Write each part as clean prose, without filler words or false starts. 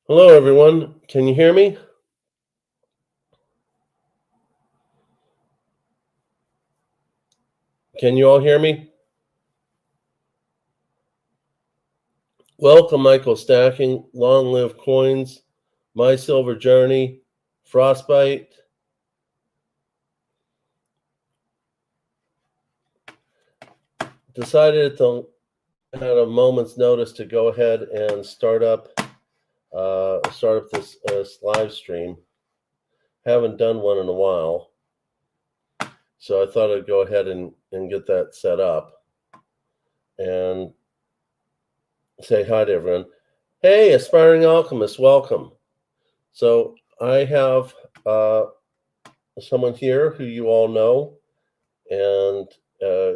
Hello, everyone. Can you hear me? Can you all hear me? Welcome, Michael Stacking, Long Live Coins, My Silver Journey, Frostbite. Decided to at a moment's notice to go ahead and start up this live stream. Haven't done one in a while, so I thought I'd go ahead and get that set up and say hi to everyone. Hey, aspiring alchemists, welcome. So I have someone here who you all know and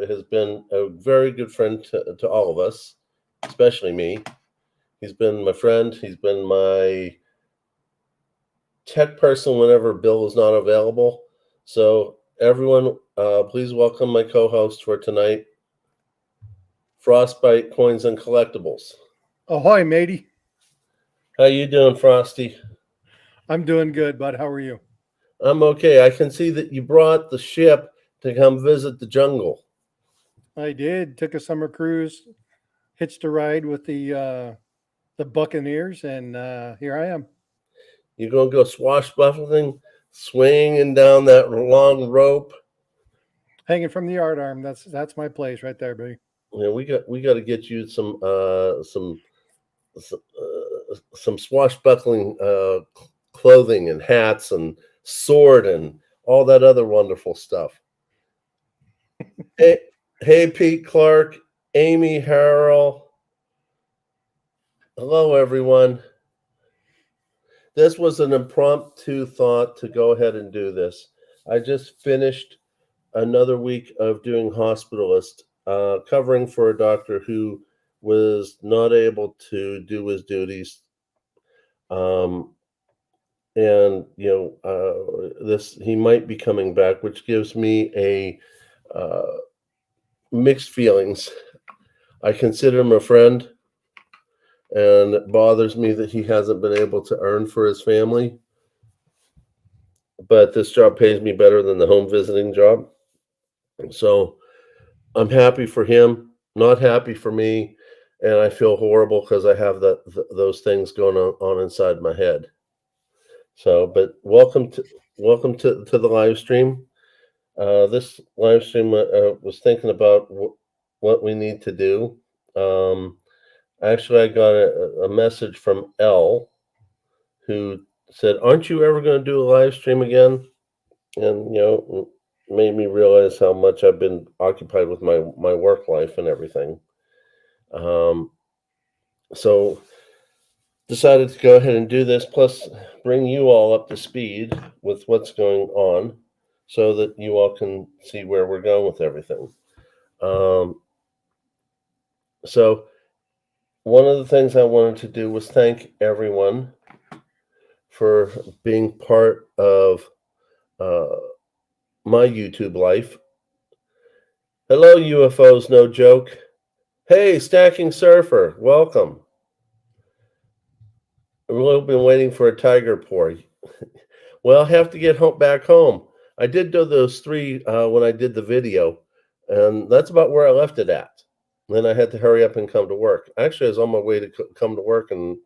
has been a very good friend to all of us, especially me. He's been my friend. He's been my tech person whenever Bill is not available. So everyone, please welcome my co-host for tonight, Frostbite Coins and Collectibles. Ahoy, matey. How you doing, Frosty? I'm doing good, bud. How are you? I'm okay. I can see that you brought the ship to come visit the jungle. I did. Took a summer cruise, hitched a ride with the Buccaneers, and here I am. You're gonna go swashbuckling, swinging down that long rope. Hanging from the yard arm. That's my place right there, buddy. Yeah, we got to get you some swashbuckling clothing and hats and sword and all that other wonderful stuff. Hey, Pete Clark, Amy Harrell. Hello, everyone. This was an impromptu thought to go ahead and do this. I just finished another week of doing hospitalist, covering for a doctor who was not able to do his duties. And this he might be coming back, which gives me a mixed feelings. I consider him a friend, and it bothers me that he hasn't been able to earn for his family. But this job pays me better than the home visiting job. So I'm happy for him, not happy for me, and I feel horrible because I have those things going on inside my head. So, but welcome to the live stream. This live stream was thinking about what we need to do. Actually, I got a message from Elle who said, "Aren't you ever going to do a live stream again?" And made me realize how much I've been occupied with my work life and everything. So decided to go ahead and do this, plus bring you all up to speed with what's going on so that you all can see where we're going with everything. So one of the things I wanted to do was thank everyone for being part of my YouTube life. Hello, UFOs, no joke. Hey, Stacking Surfer, welcome. We've been waiting for a tiger pour. Well, I have to get back home. I did do those three when I did the video, and that's about where I left it at. Then I had to hurry up and come to work. Actually, I was on my way to come to work, and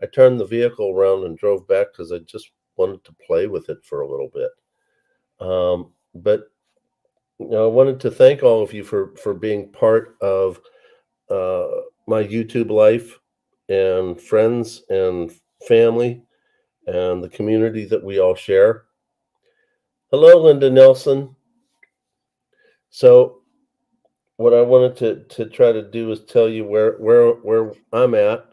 I turned the vehicle around and drove back because I just wanted to play with it for a little bit. But I wanted to thank all of you for being part of my YouTube life and friends and family and the community that we all share. Hello, Linda Nelson. So what I wanted to try to do is tell you where I'm at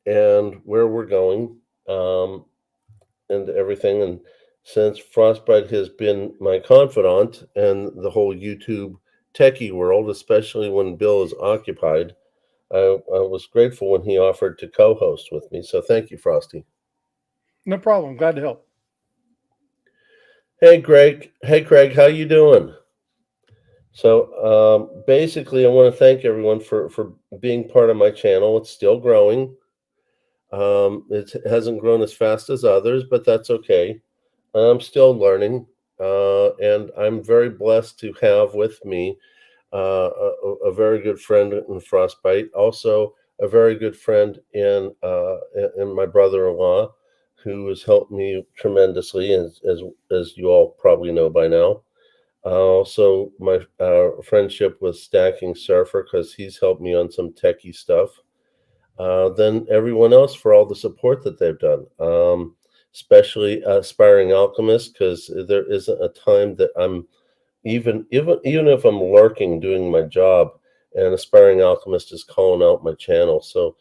and where we're going, and everything. And since Frostbite has been my confidant and the whole YouTube techie world, especially when Bill is occupied, I was grateful when he offered to co-host with me. So thank you, Frosty. No problem. Glad to help. Hey, Greg. Hey, Craig. How you doing? So basically, I want to thank everyone for being part of my channel. It's still growing. It hasn't grown as fast as others, but that's okay. I'm still learning, and I'm very blessed to have with me a very good friend in Frostbite, also a very good friend in my brother-in-law, who has helped me tremendously, as you all probably know by now. Also, my friendship with Stacking Surfer, because he's helped me on some techie stuff. Then everyone else for all the support that they've done, especially Aspiring Alchemist, because there isn't a time that I'm even if I'm lurking doing my job and Aspiring Alchemist is calling out my channel. So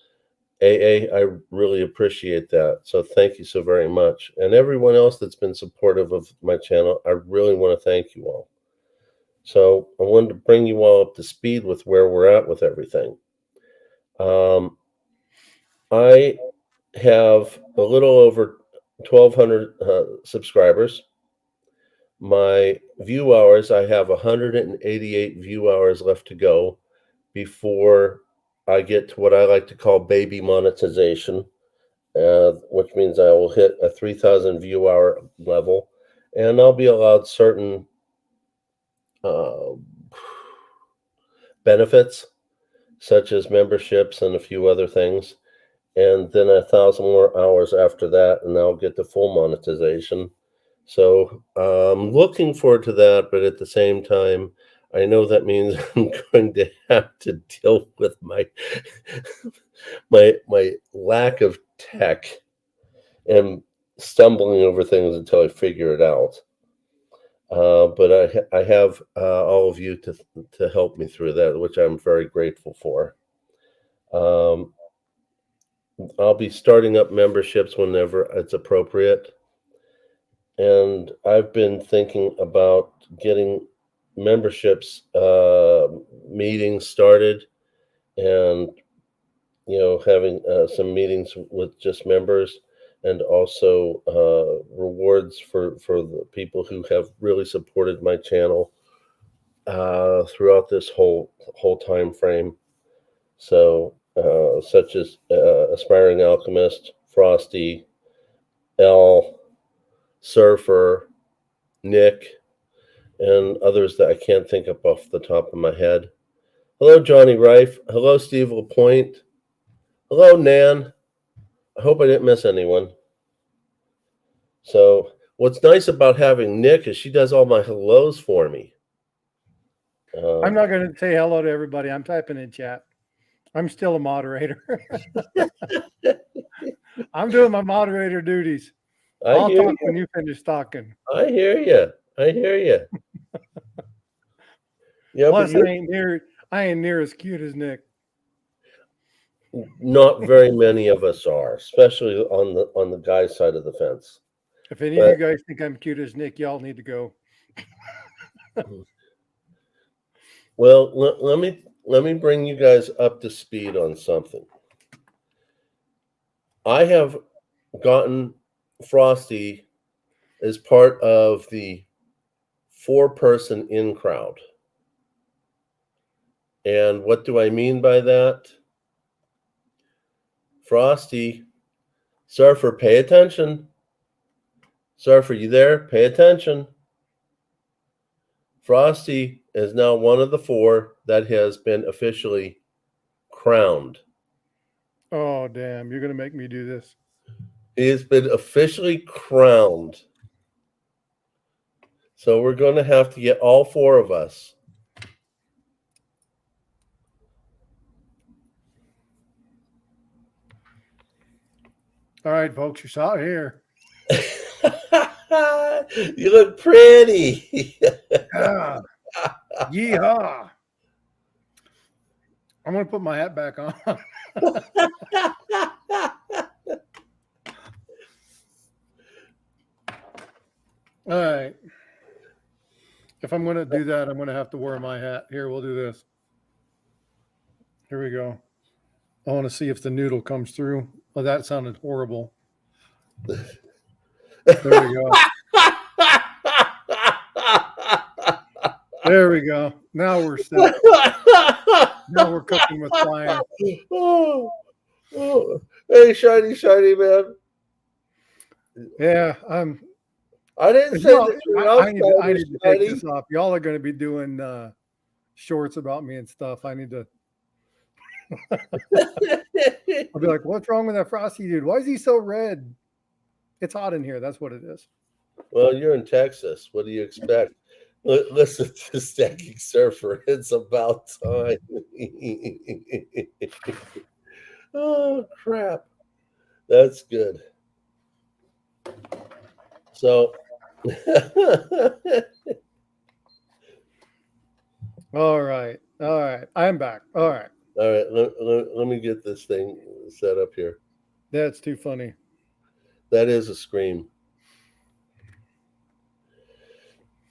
I really appreciate that. So thank you so very much. And everyone else that's been supportive of my channel, I really want to thank you all. So I wanted to bring you all up to speed with where we're at with everything. I have a little over 1,200 subscribers. My view hours, I have 188 view hours left to go before I get to what I like to call baby monetization, which means I will hit a 3,000 view hour level, and I'll be allowed certain uh, benefits, such as memberships and a few other things. And then 1,000 more hours after that, and I'll get the full monetization. So I'm looking forward to that, but at the same time, I know that means I'm going to have to deal with my lack of tech and stumbling over things until I figure it out. But I have all of you to help me through that, which I'm very grateful for. I'll be starting up memberships whenever it's appropriate. And I've been thinking about getting memberships meetings started, and having some meetings with just members, and also rewards for the people who have really supported my channel throughout this whole time frame. So such as Aspiring Alchemist, Frosty, L, Surfer, Nick, and others that I can't think of off the top of my head. Hello, Johnny Rife. Hello, Steve LaPointe. Hello, Nan. I hope I didn't miss anyone. So what's nice about having Nick is she does all my hellos for me. I'm not going to say hello to everybody. I'm typing in chat. I'm still a moderator. I'm doing my moderator duties. I'll talk when you finish talking. I hear you. I hear you. Yeah, plus, I ain't near as cute as Nick. Not very many of us are, especially on the guy's side of the fence. If any of you guys think I'm cute as Nick, y'all need to go. Well, let me bring you guys up to speed on something. I have gotten Frosty as part of the 4-person in crowd. And what do I mean by that? Frosty, Surfer, pay attention. Surfer, you there? Pay attention. Frosty is now one of the 4 that has been officially crowned. Oh, damn. You're going to make me do this. He has been officially crowned. So we're going to have to get all 4 of us. All right, folks, you saw it here. You look pretty. Yeah. Yeehaw. I'm going to put my hat back on. All right. If I'm going to do that, I'm going to have to wear my hat. Here, we'll do this. Here we go. I want to see if the noodle comes through. Oh, that sounded horrible. There we go. There we go. Now we're set. Now we're cooking with fire. Oh, hey, shiny man. Yeah, I didn't say y'all, that your outside I was need to take shiny. this off. Y'all are going to be doing shorts about me and stuff. I need to. I'll be like, what's wrong with that frosty dude? Why is he so red? It's hot in here. That's what it is. Well, you're in Texas. What do you expect? Listen to Stacking Surfer. It's about time. Oh, crap. That's good. So, All right. All right. I'm back. All right. all right, let me get this thing set up here. That's too funny. That is a scream.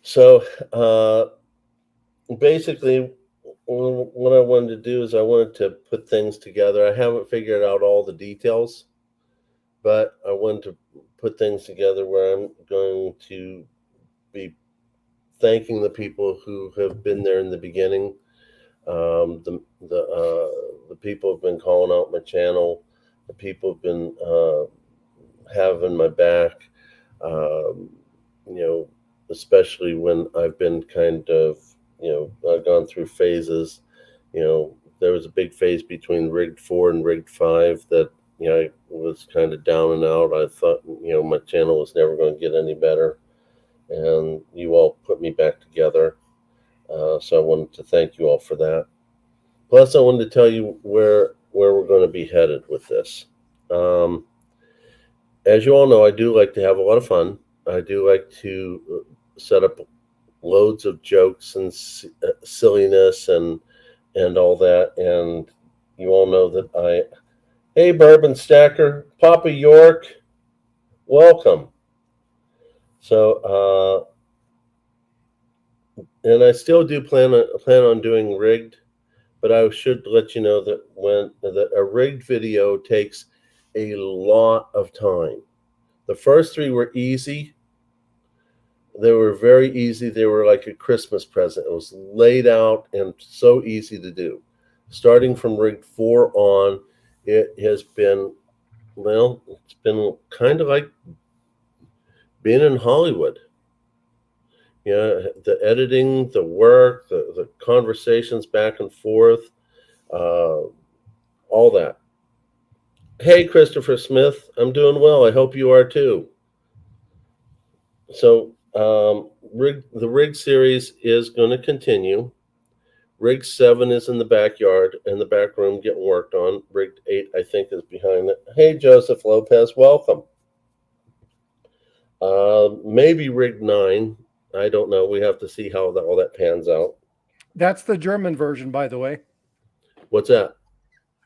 So, basically, what I wanted to do is I wanted to put things together. I haven't figured out all the details, but I wanted to put things together where I'm going to be thanking the people who have been there in the beginning. The people have been calling out my channel. The people have been having my back. Um, you know, especially when I've been kind of, I've gone through phases. There was a big phase between rigged 4 and rigged 5 that, I was kind of down and out. I thought, my channel was never going to get any better. And you all put me back together. So I wanted to thank you all for that. Plus, I wanted to tell you where we're going to be headed with this. As you all know, I do like to have a lot of fun. I do like to set up loads of jokes and silliness and all that. And you all know that hey, Bourbon Stacker, Papa York, welcome. So, and I still do plan on doing rigged, but I should let you know that a rigged video takes a lot of time. The first 3 were easy. They were very easy. They were like a Christmas present. It was laid out and so easy to do. Starting from rig 4 on, it has been, well, it's been kind of like being in Hollywood. The editing, the work, the conversations back and forth, all that. Hey, Christopher Smith, I'm doing well. I hope you are too. So, the rig series is going to continue. Rig 7 is in the backyard and the back room getting worked on. Rig 8, I think, is behind it. Hey, Joseph Lopez, welcome. Maybe rig 9. I don't know. We have to see how all that pans out. That's the German version, by the way. What's that?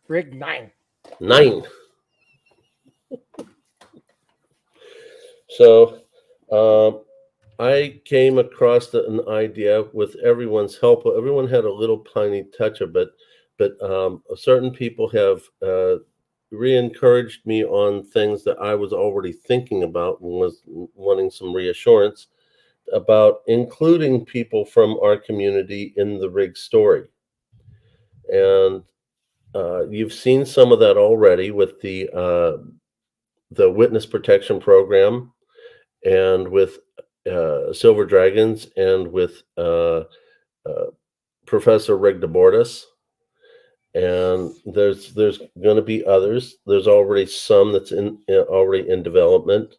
Rig 9. 9. So, I came across an idea with everyone's help. Everyone had a little tiny touch of it, but certain people have re-encouraged me on things that I was already thinking about and was wanting some reassurance about including people from our community in the rig story. And you've seen some of that already with the witness protection program and with Silver Dragons and with Professor Rick DeBordis. And there's going to be others. There's already some that's already in development.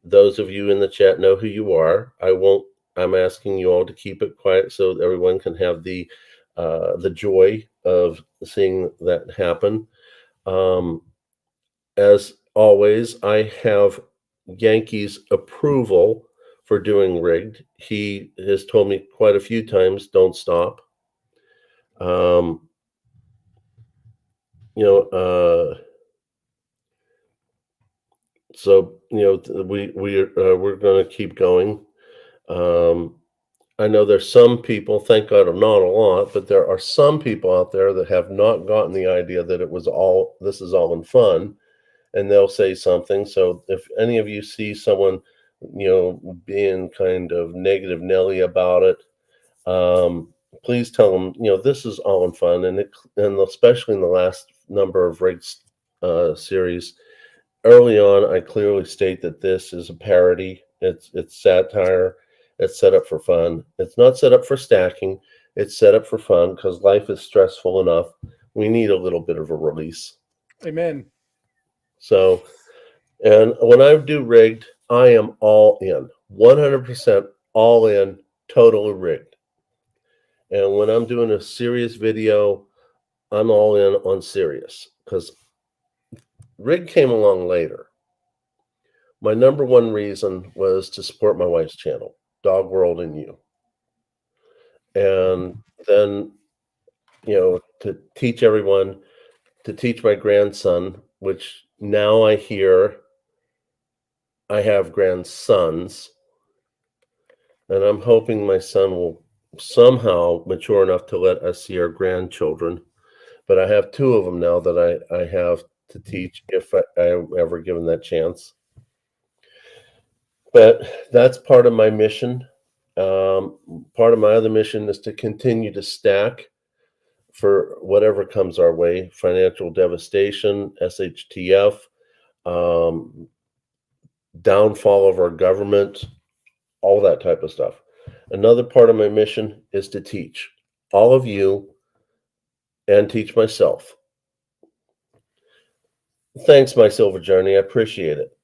Those of you in the chat know who you are. I'm asking you all to keep it quiet so that everyone can have the joy of seeing that happen. As always, I have Yankee's approval for doing rigged. He has told me quite a few times, don't stop. You know, so we're going to keep going. I know there's some people, thank God, not a lot, but there are some people out there that have not gotten the idea that this is all in fun, and they'll say something. So if any of you see someone, being kind of negative Nelly about it, please tell them, this is all in fun, and especially in the last number of rigs series. Early on, I clearly state that this is a parody. It's satire. It's set up for fun. It's not set up for stacking. It's set up for fun because life is stressful enough. We need a little bit of a release. Amen. So, and when I do rigged, I am all in, 100% all in, totally rigged. And when I'm doing a serious video, I'm all in on serious because rig came along later. My number one reason was to support my wife's channel, Dog World and You. And then, to teach everyone, to teach my grandson, which now I hear I have grandsons. And I'm hoping my son will somehow mature enough to let us see our grandchildren. But I have two of them now that I have to teach if I'm ever given that chance. But that's part of my mission. Part of my other mission is to continue to stack for whatever comes our way, financial devastation, SHTF, downfall of our government, all that type of stuff. Another part of my mission is to teach all of you and teach myself. Thanks, my silver journey. I appreciate it.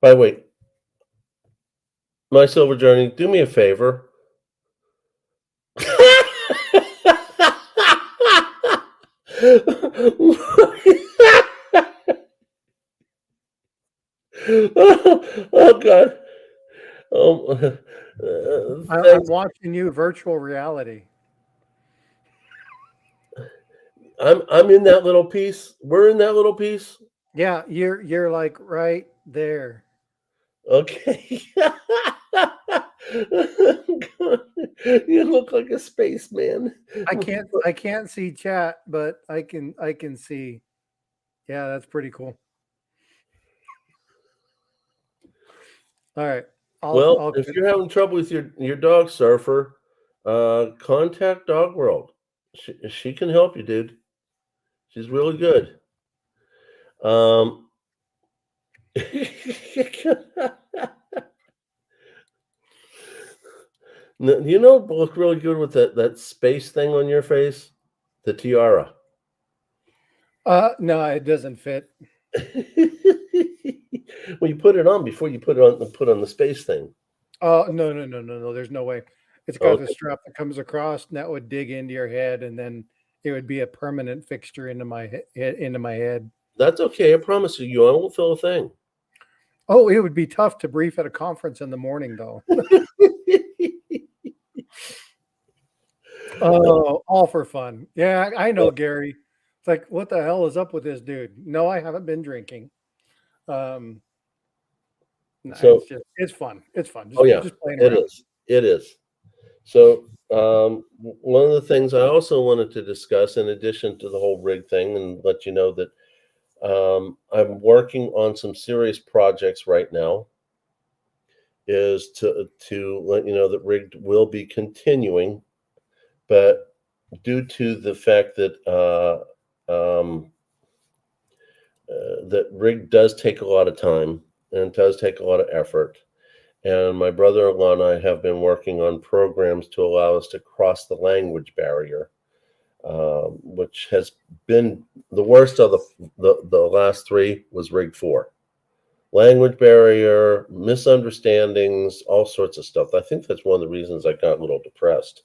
By the way, my silver journey, do me a favor. Oh God. I'm watching you virtual reality. I'm in that little piece. We're in that little piece. Yeah, you're like right there. Okay. You look like a spaceman. I can't see chat, but I can see. Yeah, that's pretty cool. All right. Well, if you're having trouble with your dog surfer, contact Dog World. She can help you, dude. She's really good. You know what look really good with that space thing on your face? The tiara. No, it doesn't fit. Well, you put it on before you put on the space thing. Oh, no. There's no way. It's got Okay. the strap that comes across, and that would dig into your head, and then it would be a permanent fixture into my head. That's okay. I promise you, I won't feel a thing. Oh, it would be tough to brief at a conference in the morning, though. Oh, all for fun. Yeah, I know, Gary. It's like, what the hell is up with this dude? No, I haven't been drinking. No, So, it's fun. It's fun. oh yeah, Just playing it around. is. It is. So, one of the things I also wanted to discuss, in addition to the whole rig thing, and let you know that I'm working on some serious projects right now, is to let you know that rigged will be continuing, but due to the fact that that rig does take a lot of time and does take a lot of effort. And my brother-in-law and I have been working on programs to allow us to cross the language barrier, which has been the worst of the last three was rig 4. Language barrier, misunderstandings, all sorts of stuff. I think that's one of the reasons I got a little depressed.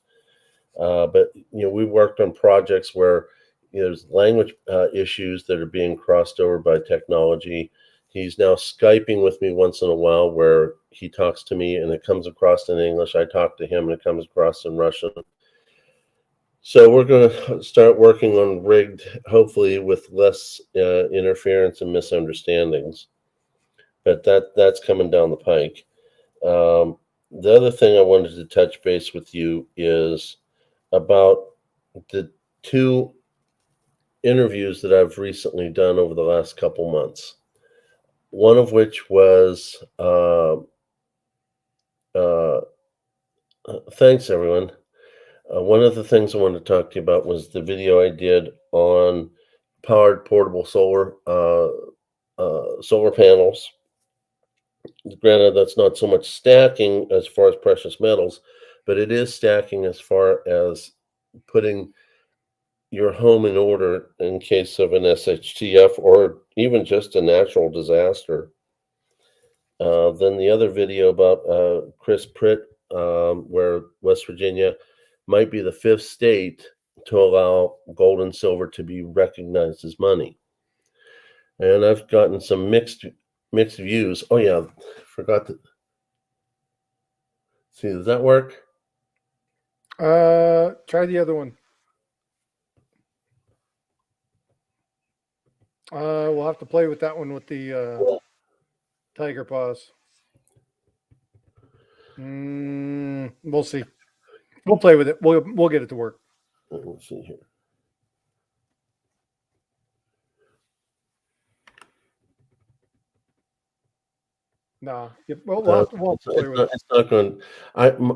But we worked on projects where there's language issues that are being crossed over by technology. He's now Skyping with me once in a while where he talks to me and it comes across in English. I talk to him and it comes across in Russian. So we're going to start working on rigged, hopefully with less interference and misunderstandings. But that's coming down the pike. The other thing I wanted to touch base with you is about the 2 interviews that I've recently done over the last couple months. One of which was thanks everyone. One of the things I wanted to talk to you about was the video I did on powered portable solar panels. Granted, that's not so much stacking as far as precious metals, but it is stacking as far as putting your home in order in case of an SHTF or even just a natural disaster. Then the other video about Chris Pritt, where West Virginia might be the 5th state to allow gold and silver to be recognized as money. And I've gotten some mixed views. Oh yeah, forgot to see. Does that work? Try the other one. We'll have to play with that one with the tiger paws. We'll see. We'll play with it. We'll get it to work. Let's see here. Nah. We'll play with it. It's not going.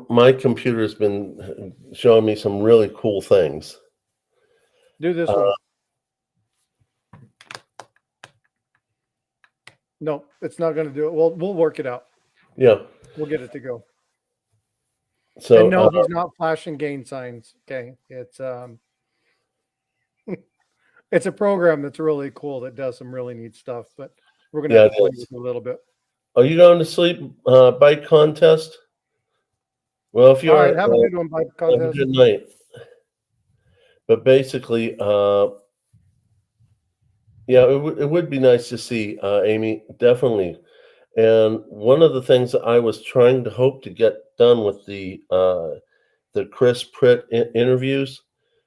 My computer's been showing me some really cool things. Do this one. No, it's not going to do it. We'll work it out. Yeah. We'll get it to go. So and no, he's not flashing gain signs. Okay, it's it's a program that's really cool that does some really neat stuff. But we're gonna have to play with it a little bit. Are you going to sleep? Bike contest. Well, if you all are, right, have a good one. Bike contest. Have a good night. But basically, yeah, it would be nice to see, Amy, definitely. And one of the things that I was trying to hope to get done with the Chris Pritt interviews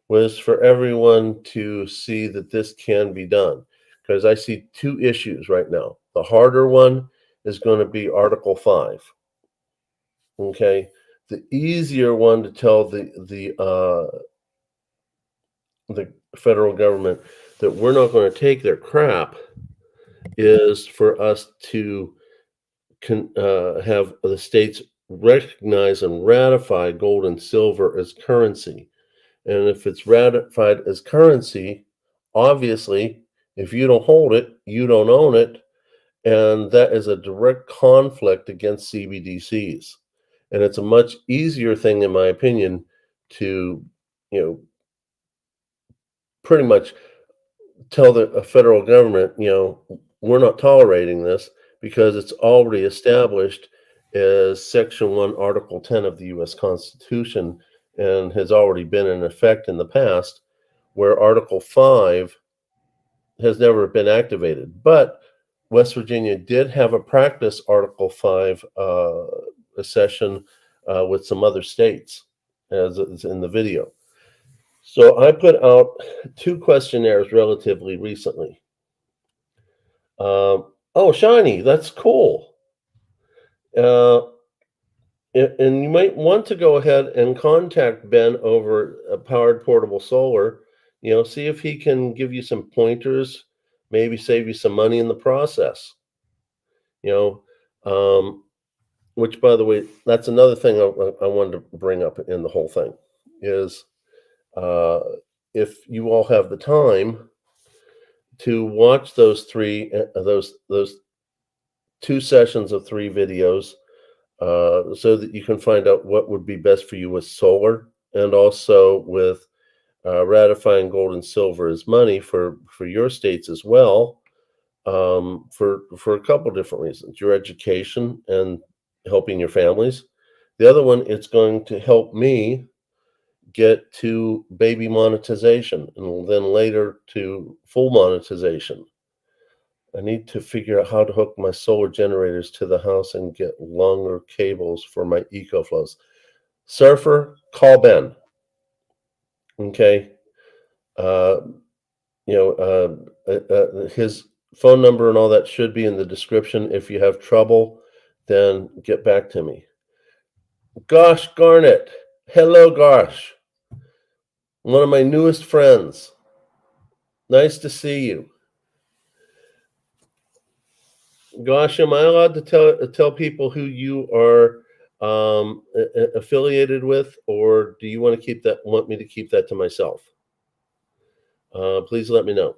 was for everyone to see that this can be done. Because I see 2 issues right now. The harder one is going to be Article 5. Okay, the easier one to tell the federal government that we're not going to take their crap is for us to have the states recognize and ratify gold and silver as currency. And if it's ratified as currency, obviously, if you don't hold it, you don't own it. And that is a direct conflict against CBDCs. And it's a much easier thing, in my opinion, to, pretty much tell the federal government, we're not tolerating this because it's already established as Section 1, Article 10 of the U.S. Constitution and has already been in effect in the past, where Article 5 has never been activated. But West Virginia did have a practice Article 5 a session with some other states, as it's in the video. So I put out 2 questionnaires relatively recently. Oh, shiny, that's cool. And you might want to go ahead and contact Ben over Powered Portable Solar. See if he can give you some pointers, maybe save you some money in the process. Which, by the way, that's another thing I wanted to bring up in the whole thing is if you all have the time to watch those 2 sessions of 3 videos, so that you can find out what would be best for you with solar and also with ratifying gold and silver as money for your states as well, for a couple different reasons: your education and helping your families. The other one, it's going to help me get to baby monetization and then later to full monetization. I need to figure out how to hook my solar generators to the house and get longer cables for my EcoFlows. Surfer, call Ben. Okay. His phone number and all that should be in the description. If you have trouble, then get back to me. Gosh Garnet. Hello, Gosh. One of my newest friends. Nice to see you. Gosh, am I allowed to tell people who you are affiliated with, or do you want me to keep that to myself? Please let me know.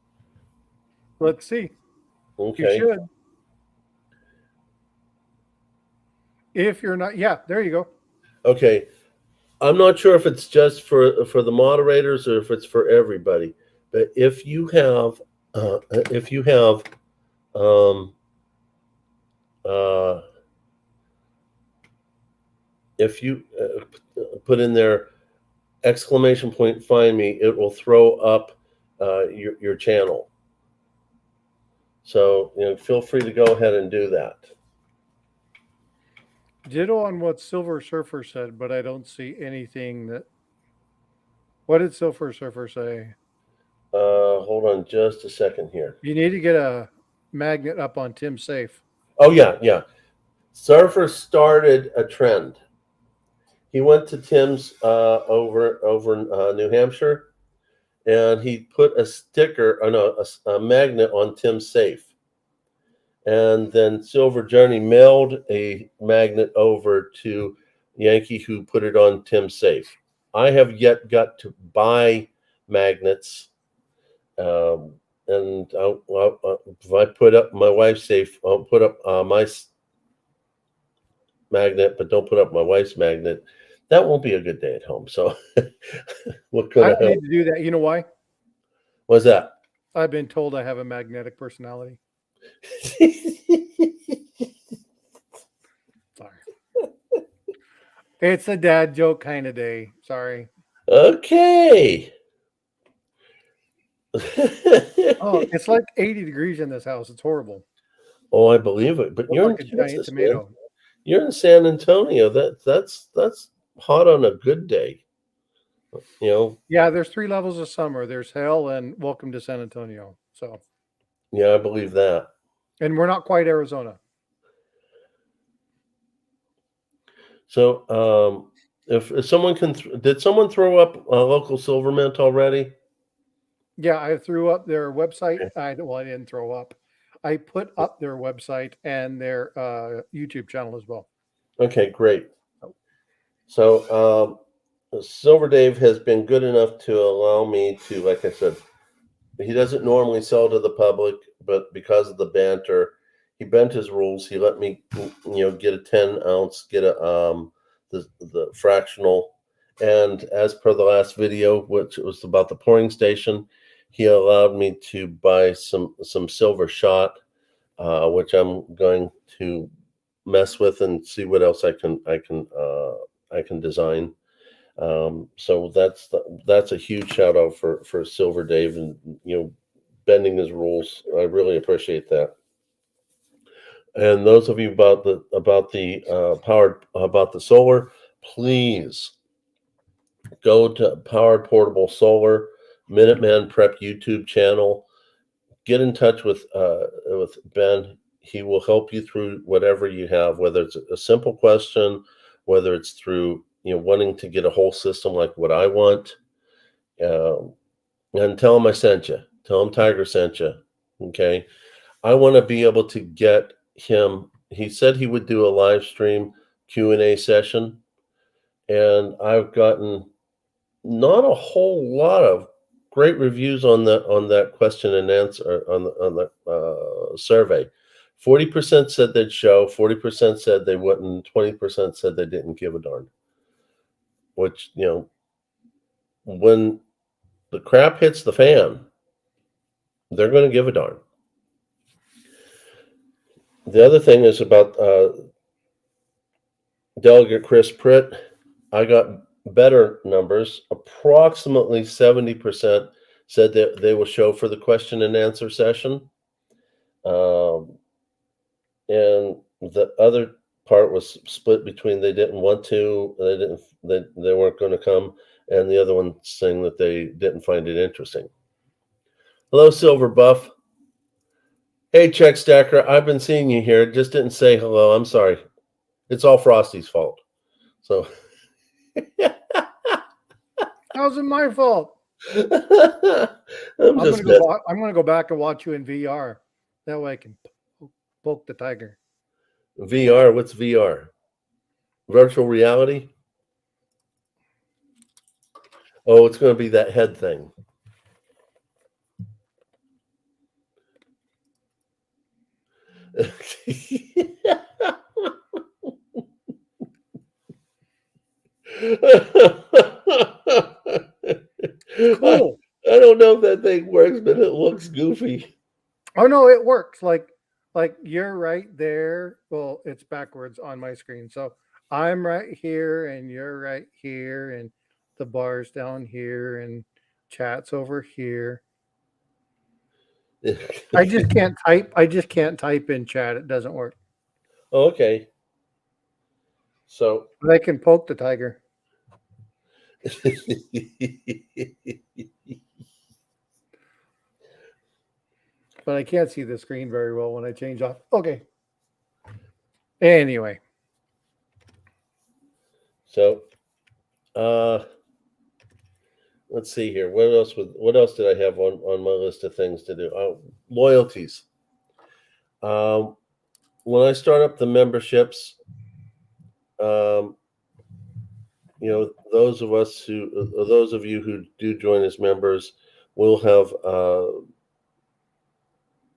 Let's see. You Okay. should. If you're not, yeah, there you go. Okay. I'm not sure if it's just for the moderators or if it's for everybody. But if you have um, uh, if you put in there exclamation point find me, it will throw up your channel. So feel free to go ahead and do that. Ditto on what Silver Surfer said, but I don't see anything that. What did Silver Surfer say? Hold on just a second here. You need to get a magnet up on Tim's safe. Oh yeah. Surfer started a trend. He went to Tim's over in New Hampshire, and he put a sticker, a magnet on Tim's safe. And then Silver Journey mailed a magnet over to Yankee, who put it on Tim's safe. I have yet got to buy magnets, and if I put up my wife's safe, I'll put up my magnet, but don't put up my wife's magnet. That won't be a good day at home. So, what could I I don't help? need to do that. You know why? What's that? I've been told I have a magnetic personality. Sorry. It's a dad joke kind of day. Sorry. Okay. Oh, it's like 80 degrees in this house. It's horrible. Oh, I believe it. But Look you're like a in giant Texas, tomato. man. You're in San Antonio. That's hot on a good day. Yeah, there's 3 levels of summer. There's hell and welcome to San Antonio. So, Yeah, I believe that. and we're not quite Arizona. So, if someone did someone throw up local silver mint already? Yeah, I threw up their website. Okay. I didn't throw up. I put up their website and their YouTube channel as well. Okay, great. So, Silver Dave has been good enough to allow me to, like I said, he doesn't normally sell to the public, but because of the banter, he bent his rules. He let me, get a 10-ounce, get the fractional, and as per the last video, which was about the pouring station, he allowed me to buy some silver shot, which I'm going to mess with and see what else I can design. So that's a huge shout out for Silver Dave, and bending his rules. I really appreciate that. And those of you about the solar, please go to Powered Portable Solar Minuteman Prep YouTube channel. Get in touch with Ben. He will help you through whatever you have, whether it's a simple question, whether it's through wanting to get a whole system like what I want. And tell him I sent you. Tell him Tiger sent you. Okay. I want to be able to get him. He said he would do a live stream Q&A session, and I've gotten not a whole lot of great reviews on that question and answer on the survey. 40% said they'd show, 40% said they wouldn't, 20% said they didn't give a darn. Which, when the crap hits the fan, they're going to give a darn. The other thing is about Delegate Chris Pritt. I got better numbers. Approximately 70% said that they will show for the question and answer session. And the other part was split between they didn't want to, they weren't going to come, and the other one saying that they didn't find it interesting. Hello, Silver Buff. Hey, Check Stacker, I've been seeing you here. Just didn't say hello. I'm sorry. It's all Frosty's fault. So How's it my fault? I'm gonna go back and watch you in VR. That way I can poke the tiger. VR. What's VR? Virtual reality? Oh, it's going to be that head thing. Cool. I don't know if that thing works, but it looks goofy. Oh no, it works. Like you're right there. Well, it's backwards on my screen. So I'm right here and you're right here and the bar's down here and chat's over here. I just can't type. I just can't type in chat. It doesn't work. Okay. So But I can poke the tiger. But I can't see the screen very well when I change off. Okay. Anyway. So let's see here. What else did I have on my list of things to do? Loyalties. When I start up the memberships, those of you who do join as members will have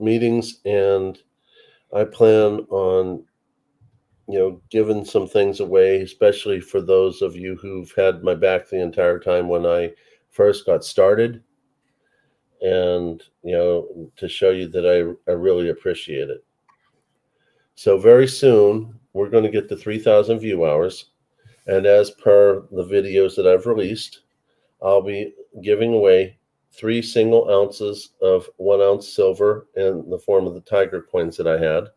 meetings, and I plan on giving some things away, especially for those of you who've had my back the entire time when I first got started, and to show you that I really appreciate it. So very soon we're going to get to 3,000 view hours, and as per the videos that I've released, I'll be giving away 3 single ounces of 1 ounce silver in the form of the tiger coins that I had.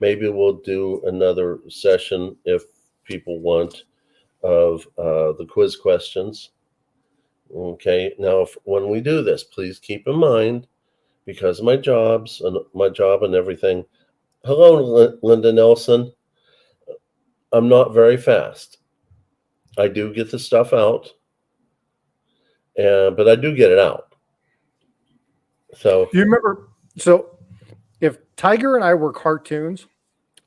Maybe we'll do another session if people want of the quiz questions. Okay, now when we do this, please keep in mind, because of my job and everything. Hello, Linda Nelson. I'm not very fast. I do get the stuff out, but I do get it out. So You remember? So if Tiger and I were cartoons,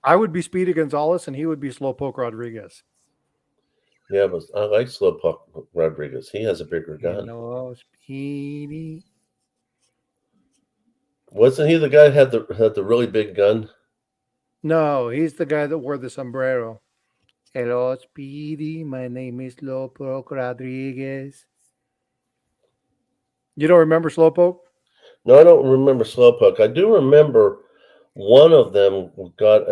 I would be Speedy Gonzalez and he would be Slowpoke Rodriguez. yeah, but I like Slowpoke Rodriguez. He has a bigger gun. Speedy. Wasn't he the guy that had the really big gun? No, he's the guy that wore the sombrero. Hello, Speedy. My name is Slowpoke Rodriguez. You don't remember Slowpoke? No, I don't remember Slowpoke. I do remember one of them got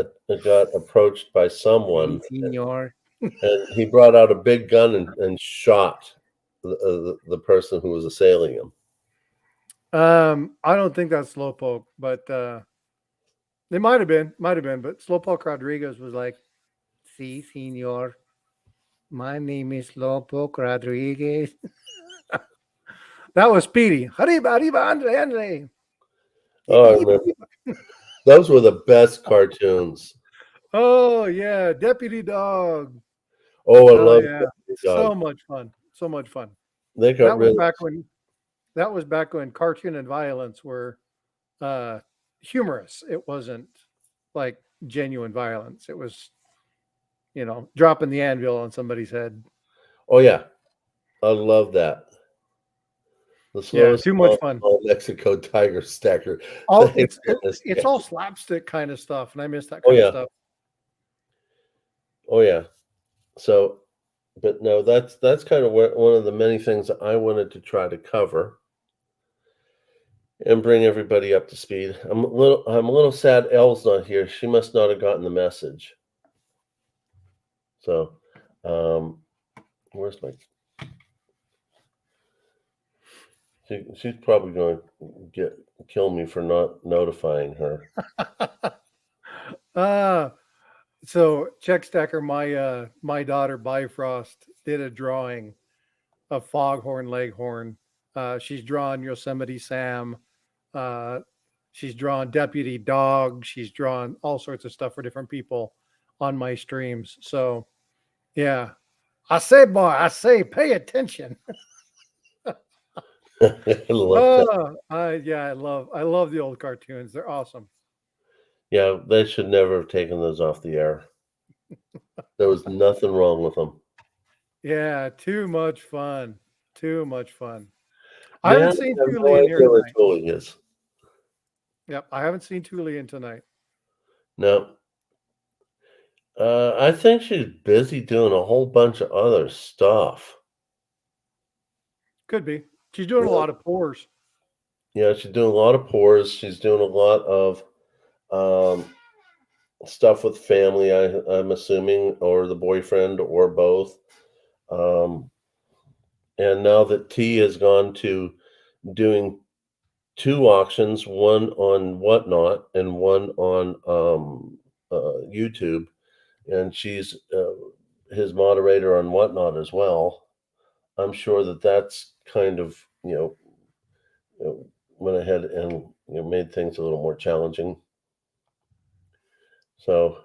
approached by someone, Senor. and he brought out a big gun and shot the person who was assailing him. I don't think that's Slowpoke, but it might have been, but Slowpoke Rodriguez was like, "Si, senor. My name is Slowpoke Rodriguez." That was Speedy. Arriba, arriba, Andre, Andre. Oh, I remember. Those were the best cartoons. Oh yeah, Deputy Dog. Oh, I Oh love yeah, so much fun, so much fun. They got rid of. That was back when cartoon and violence were humorous. It wasn't like genuine violence. It was, dropping the anvil on somebody's head. Oh yeah, I love that. The slowest Too much fun. Mexico tiger stacker. It's all slapstick kind of stuff, and I miss that kind of stuff. Oh yeah. So, but no, that's kind of one of the many things that I wanted to try to cover and bring everybody up to speed. I'm a little sad Elle's not here. She must not have gotten the message. So, where's my? She's probably going to kill me for not notifying her. So check stacker, my daughter Bifrost did a drawing of Foghorn Leghorn. She's drawn Yosemite Sam. She's drawn Deputy Dog. She's drawn all sorts of stuff for different people on my streams. So yeah, I say, pay attention. I love that. I love the old cartoons. They're awesome. Yeah, they should never have taken those off the air. There was nothing wrong with them. Yeah, too much fun. Too much fun. I haven't seen Thule in here tonight. Is. Yep, I haven't seen Thule in tonight. No. I think she's busy doing a whole bunch of other stuff. Could be. She's doing a Yeah, lot of pours. yeah, she's doing a lot of pours. She's doing a lot of um, stuff with family. I'm assuming, or the boyfriend, or both. Um, and now that T has gone to doing two auctions, one on Whatnot and one on YouTube, and she's his moderator on Whatnot as well. I'm sure that that's kind of went ahead and made things a little more challenging. So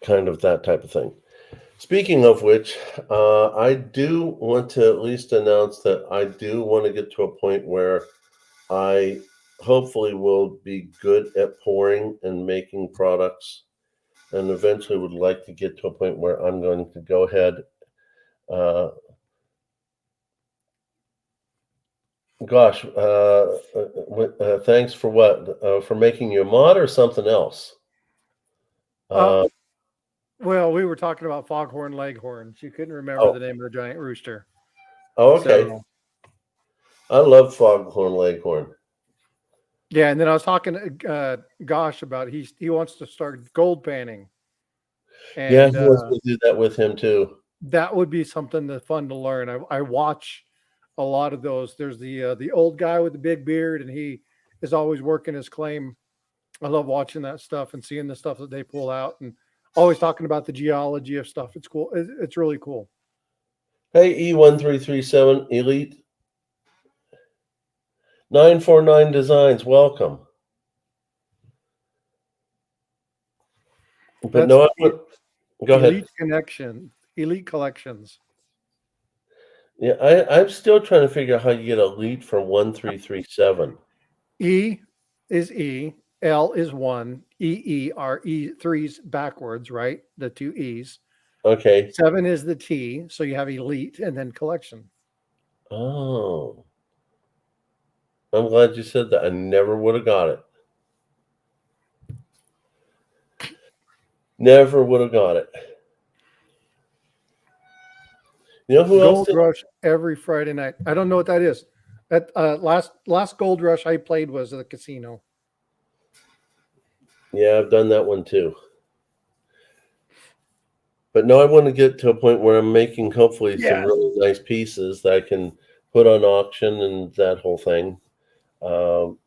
kind of that type of thing. Speaking of which, I do want to at least announce that I do want to get to a point where I hopefully will be good at pouring and making products, and eventually would like to get to a point where I'm going to go ahead. Uh, thanks for what? For making you a mod or something else? Uh, Uh, well, we were talking about foghorn leghorns. You couldn't remember oh, the name of the giant rooster. oh, okay. So I love Foghorn Leghorn. yeah, and then I was talking to Gosh about he wants to start gold panning, Yeah, and he wants me to do that with him too. that would be something that's fun to learn. I watch a lot of those. There's the old guy with the big beard, and he is always working his claim. I love watching that stuff and seeing the stuff that they pull out, and always talking about the geology of stuff. It's cool. It's really cool. Hey, E1337 Elite 949 Designs, welcome. But That's no, go ahead. Elite collections. Yeah, I'm still trying to figure out how you get Elite from 1337. E is E, L is one, are threes backwards, right? The two E's. Okay. 7 is the T, so you have elite and then collection. Oh, I'm glad you said that. I never would have got it. Never would have got it. You know who else Gold did? Rush every Friday night. I don't know what that is. That last Gold Rush I played was at the casino. Yeah, I've done that one too. But no, I want to get to a point where I'm making hopefully some Yes. really nice pieces that I can put on auction and that whole thing. Um,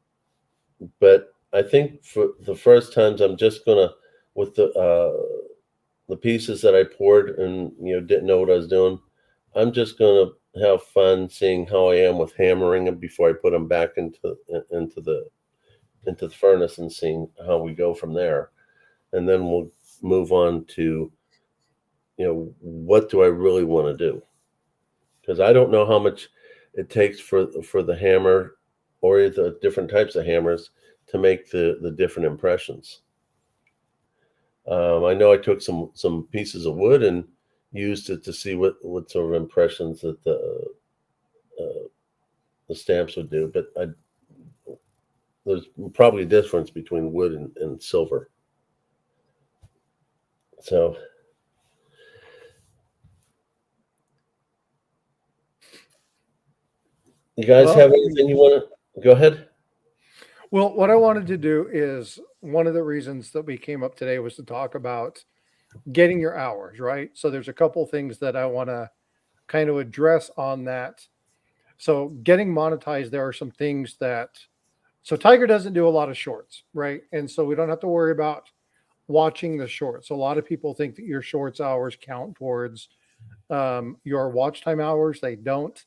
but I think for the first times, I'm just gonna with the pieces that I poured and didn't know what I was doing. I'm just gonna have fun seeing how I am with hammering them before I put them back into the furnace and seeing how we go from there, and then we'll move on to what do I really want to do, because I don't know how much it takes for the hammer or the different types of hammers to make the different impressions. I know I took some pieces of wood and used it to see what sort of impressions that the stamps would do, but there's probably a difference between wood and silver. So, you guys Well, have anything you want to go ahead? well, what I wanted to do is one of the reasons that we came up today was to talk about getting your hours, right? So there's a couple things that I want to kind of address on that. So getting monetized, there are some things that so Tiger doesn't do a lot of shorts, right? And so we don't have to worry about watching the shorts. A lot of people think that your shorts hours count towards your watch time hours. They don't.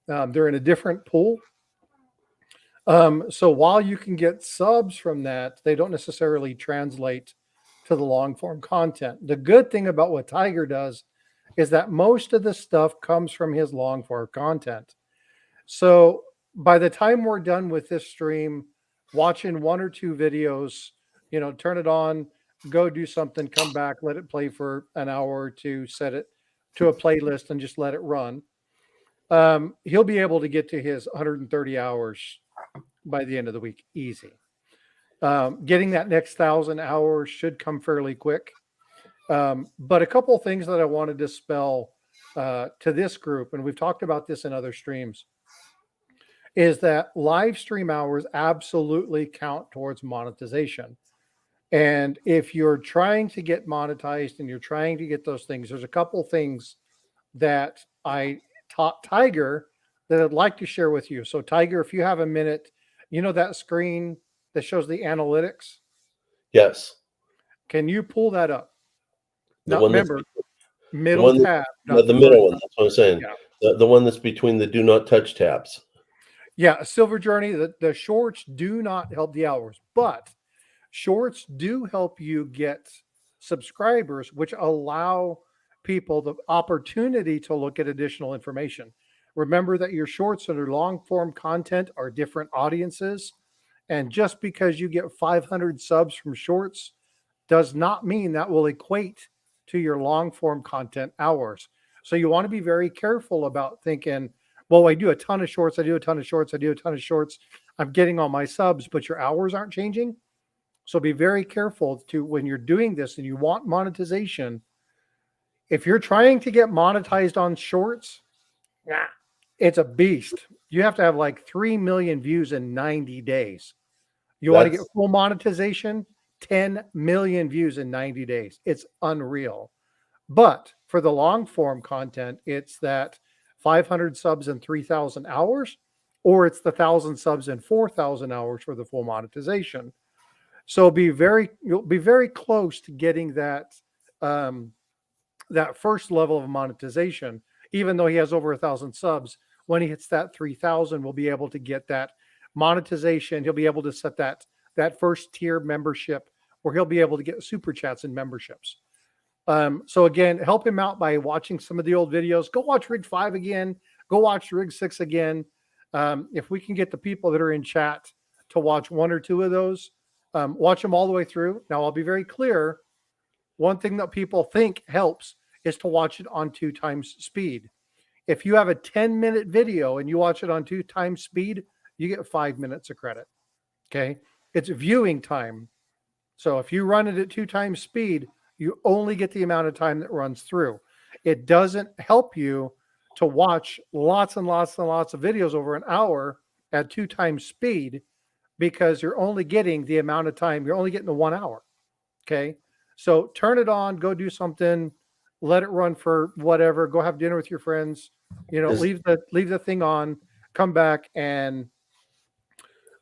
They're in a different pool. So while you can get subs from that, they don't necessarily translate to the long form content. The good thing about what Tiger does is that most of the stuff comes from his long form content. So by the time we're done with this stream, watching one or two videos, turn it on, go do something, come back, let it play for an hour or two, set it to a playlist and just let it run. He'll be able to get to his 130 hours by the end of the week. Easy. Getting that next 1,000 hours should come fairly quick. But a couple of things that I wanted to spell to this group, and we've talked about this in other streams, is that live stream hours absolutely count towards monetization. And if you're trying to get monetized and you're trying to get those things, there's a couple things that I taught Tiger that I'd like to share with you. So, Tiger, if you have a minute, you know that screen that shows the analytics? Yes. Can you pull that up? The Now, one that's remember, the middle one that, tab, the not the middle first one. one. That's what I'm saying. Yeah. The one that's between the do not touch tabs. Yeah, a silver journey. The shorts do not help the hours, but shorts do help you get subscribers, which allow people the opportunity to look at additional information. Remember that your shorts and your long form content are different audiences. And just because you get 500 subs from shorts does not mean that will equate to your long form content hours. So you want to be very careful about thinking, well, I do a ton of shorts, I do a ton of shorts, I do a ton of shorts. I'm getting all my subs, but your hours aren't changing. So be very careful to when you're doing this and you want monetization. If you're trying to get monetized on shorts, it's a beast. You have to have like 3 million views in 90 days. You want to get full monetization, 10 million views in 90 days. It's unreal. But for the long form content, it's that 500 subs in 3,000 hours, or it's the 1,000 subs in 4,000 hours for the full monetization. So you'll be very close to getting that that first level of monetization. Even though he has over 1,000 subs, when he hits that 3,000, we'll be able to get that monetization. He'll be able to set that first tier membership where he'll be able to get super chats and memberships. So again, help him out by watching some of the old videos. Go watch Rig 5 again. Go watch Rig 6 again. If we can get the people that are in chat to watch one or two of those, watch them all the way through. Now, I'll be very clear. One thing that people think helps is to watch it on 2 times speed. If you have a 10-minute video and you watch it on 2 times speed, you get 5 minutes of credit. Okay. It's viewing time. So if you run it at 2 times speed, you only get the amount of time that runs through. It doesn't help you to watch lots and lots and lots of videos over an hour at 2 times speed because you're only getting the amount of time. You're only getting the 1 hour. Okay. So turn it on, go do something, let it run for whatever, go have dinner with your friends, leave the thing on, come back and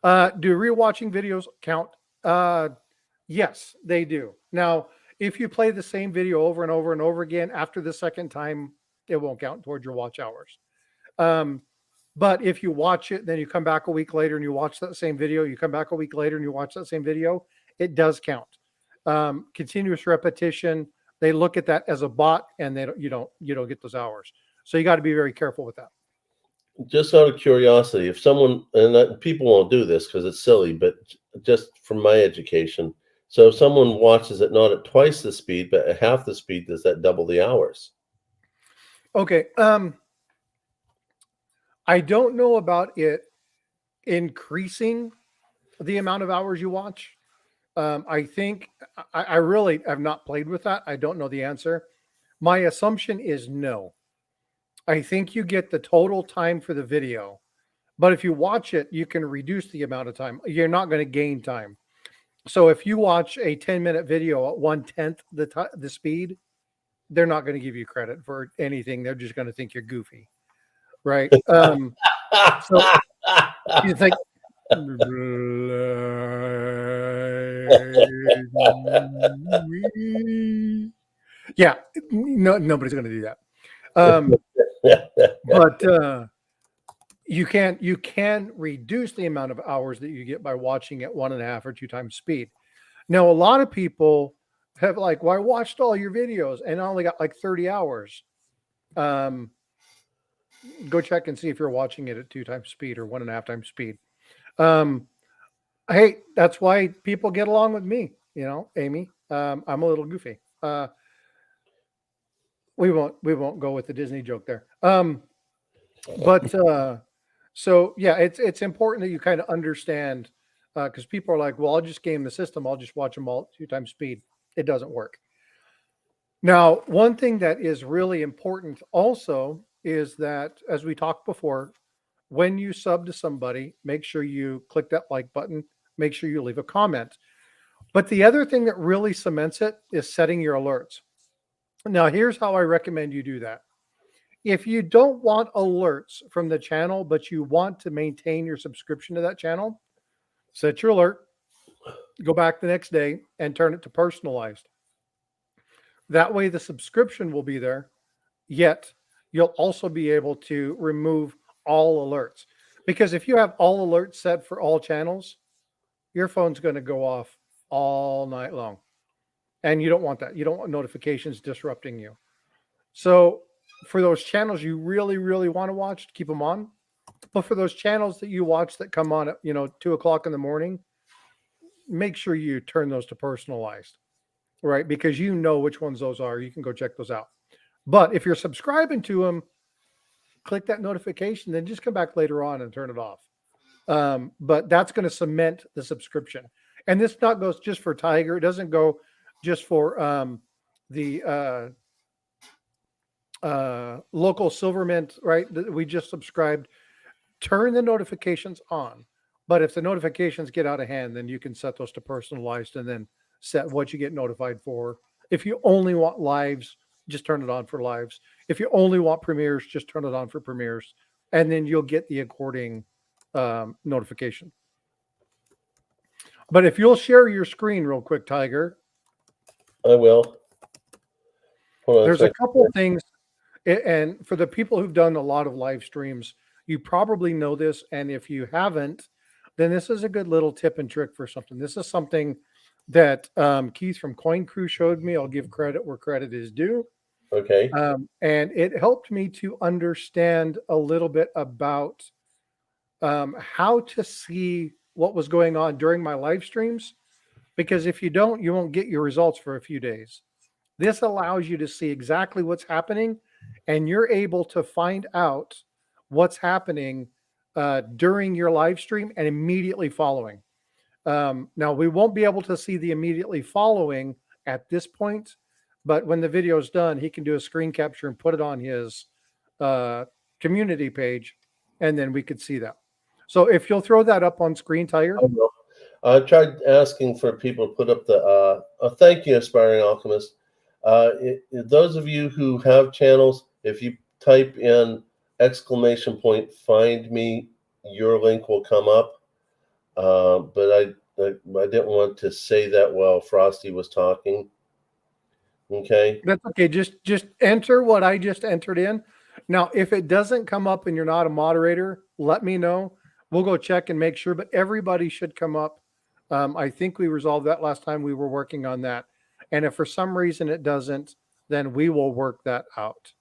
do rewatching videos count? Yes, they do. Now, if you play the same video over and over and over again after the second time, it won't count towards your watch hours. But if you watch it, then you come back a week later and you watch that same video, you come back a week later and you watch that same video, it does count. Continuous repetition, they look at that as a bot and you don't get those hours. So you got to be very careful with that. Just out of curiosity, if someone, and people won't do this because it's silly, but just from my education, so if someone watches it not at twice the speed, but at half the speed, does that double the hours? Okay. I don't know about it increasing the amount of hours you watch. I think I really have not played with that. I don't know the answer. My assumption is no. I think you get the total time for the video, but if you watch it, you can reduce the amount of time. You're not going to gain time. So if you watch a 10-minute video at 1/10 the speed, they're not going to give you credit for anything. They're just going to think you're goofy, right? So you think, yeah, no, nobody's going to do that. But you can reduce the amount of hours that you get by watching at 1.5 or 2 times speed. Now, a lot of people have like, well, I watched all your videos and I only got like 30 hours. Go check and see if you're watching it at 2 times speed or 1.5 times speed. Hey, that's why people get along with me, Amy. I'm a little goofy. We won't go with the Disney joke there. But So yeah, it's important that you kind of understand because people are like, well, I'll just game the system. I'll just watch them all 2 times speed. It doesn't work. Now, one thing that is really important also is that, as we talked before, when you sub to somebody, make sure you click that like button, make sure you leave a comment. But the other thing that really cements it is setting your alerts. Now, here's how I recommend you do that. If you don't want alerts from the channel, but you want to maintain your subscription to that channel, set your alert, go back the next day and turn it to personalized. That way, the subscription will be there, yet you'll also be able to remove all alerts. Because if you have all alerts set for all channels, your phone's going to go off all night long. And you don't want that. You don't want notifications disrupting you. So, for those channels you really, really want to watch, keep them on. But for those channels that you watch that come on at 2 o'clock in the morning, make sure you turn those to personalized, right? Because you know which ones those are. You can go check those out. But if you're subscribing to them, click that notification, then just come back later on and turn it off. But that's going to cement the subscription. And this not goes just for Tiger. It doesn't go just for the local Silvermint, right? That we just subscribed. Turn the notifications on. But if the notifications get out of hand, then you can set those to personalized and then set what you get notified for. If you only want lives, just turn it on for lives. If you only want premieres, just turn it on for premieres. And then you'll get the according notification. But if you'll share your screen real quick, Tiger. I will. There's a couple of things. And for the people who've done a lot of live streams, you probably know this. And if you haven't, then this is a good little tip and trick for something. This is something that Keith from Coin Crew showed me. I'll give credit where credit is due. Okay. And it helped me to understand a little bit about how to see what was going on during my live streams. Because if you don't, you won't get your results for a few days. This allows you to see exactly what's happening, and you're able to find out what's happening during your live stream and immediately following. Now, we won't be able to see the immediately following at this point, but when the video is done, he can do a screen capture and put it on his community page, and then we could see that. So if you'll throw that up on screen, Tiger. I tried asking for people to put up the thank you, Aspiring Alchemist. Those of you who have channels, if you type in ! find me, your link will come up. But I didn't want to say that while Frosty was talking. Okay. That's okay. Just enter what I just entered in. Now, if it doesn't come up and you're not a moderator, let me know. We'll go check and make sure, but everybody should come up. I think we resolved that last time we were working on that. And if for some reason it doesn't, then we will work that out.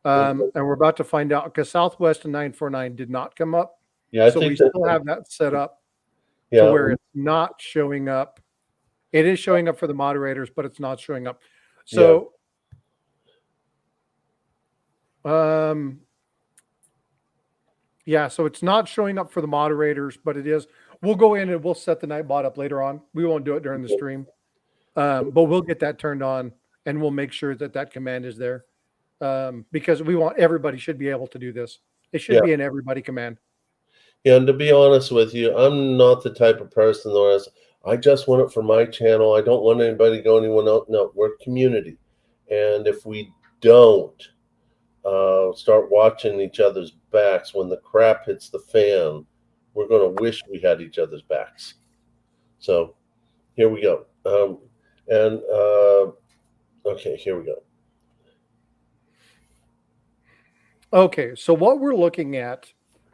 And we're about to find out because Southwest and 949 did not come up. Yeah, so we still have that set up to where it's not showing up. It is showing up for the moderators, but it's not showing up. So, so it's not showing up for the moderators, but it is. We'll go in and we'll set the Nightbot up later on. We won't do it during the stream, but we'll get that turned on and we'll make sure that that command is there because we want everybody should be able to do this. It should be an everybody command. Yeah, and to be honest with you, I'm not the type of person that I just want it for my channel. I don't want anybody to go anyone else. No, we're community. And if we don't start watching each other's backs when the crap hits the fan, we're going to wish we had each other's backs. So here we go. Okay, here we go. Okay, so what we're looking at,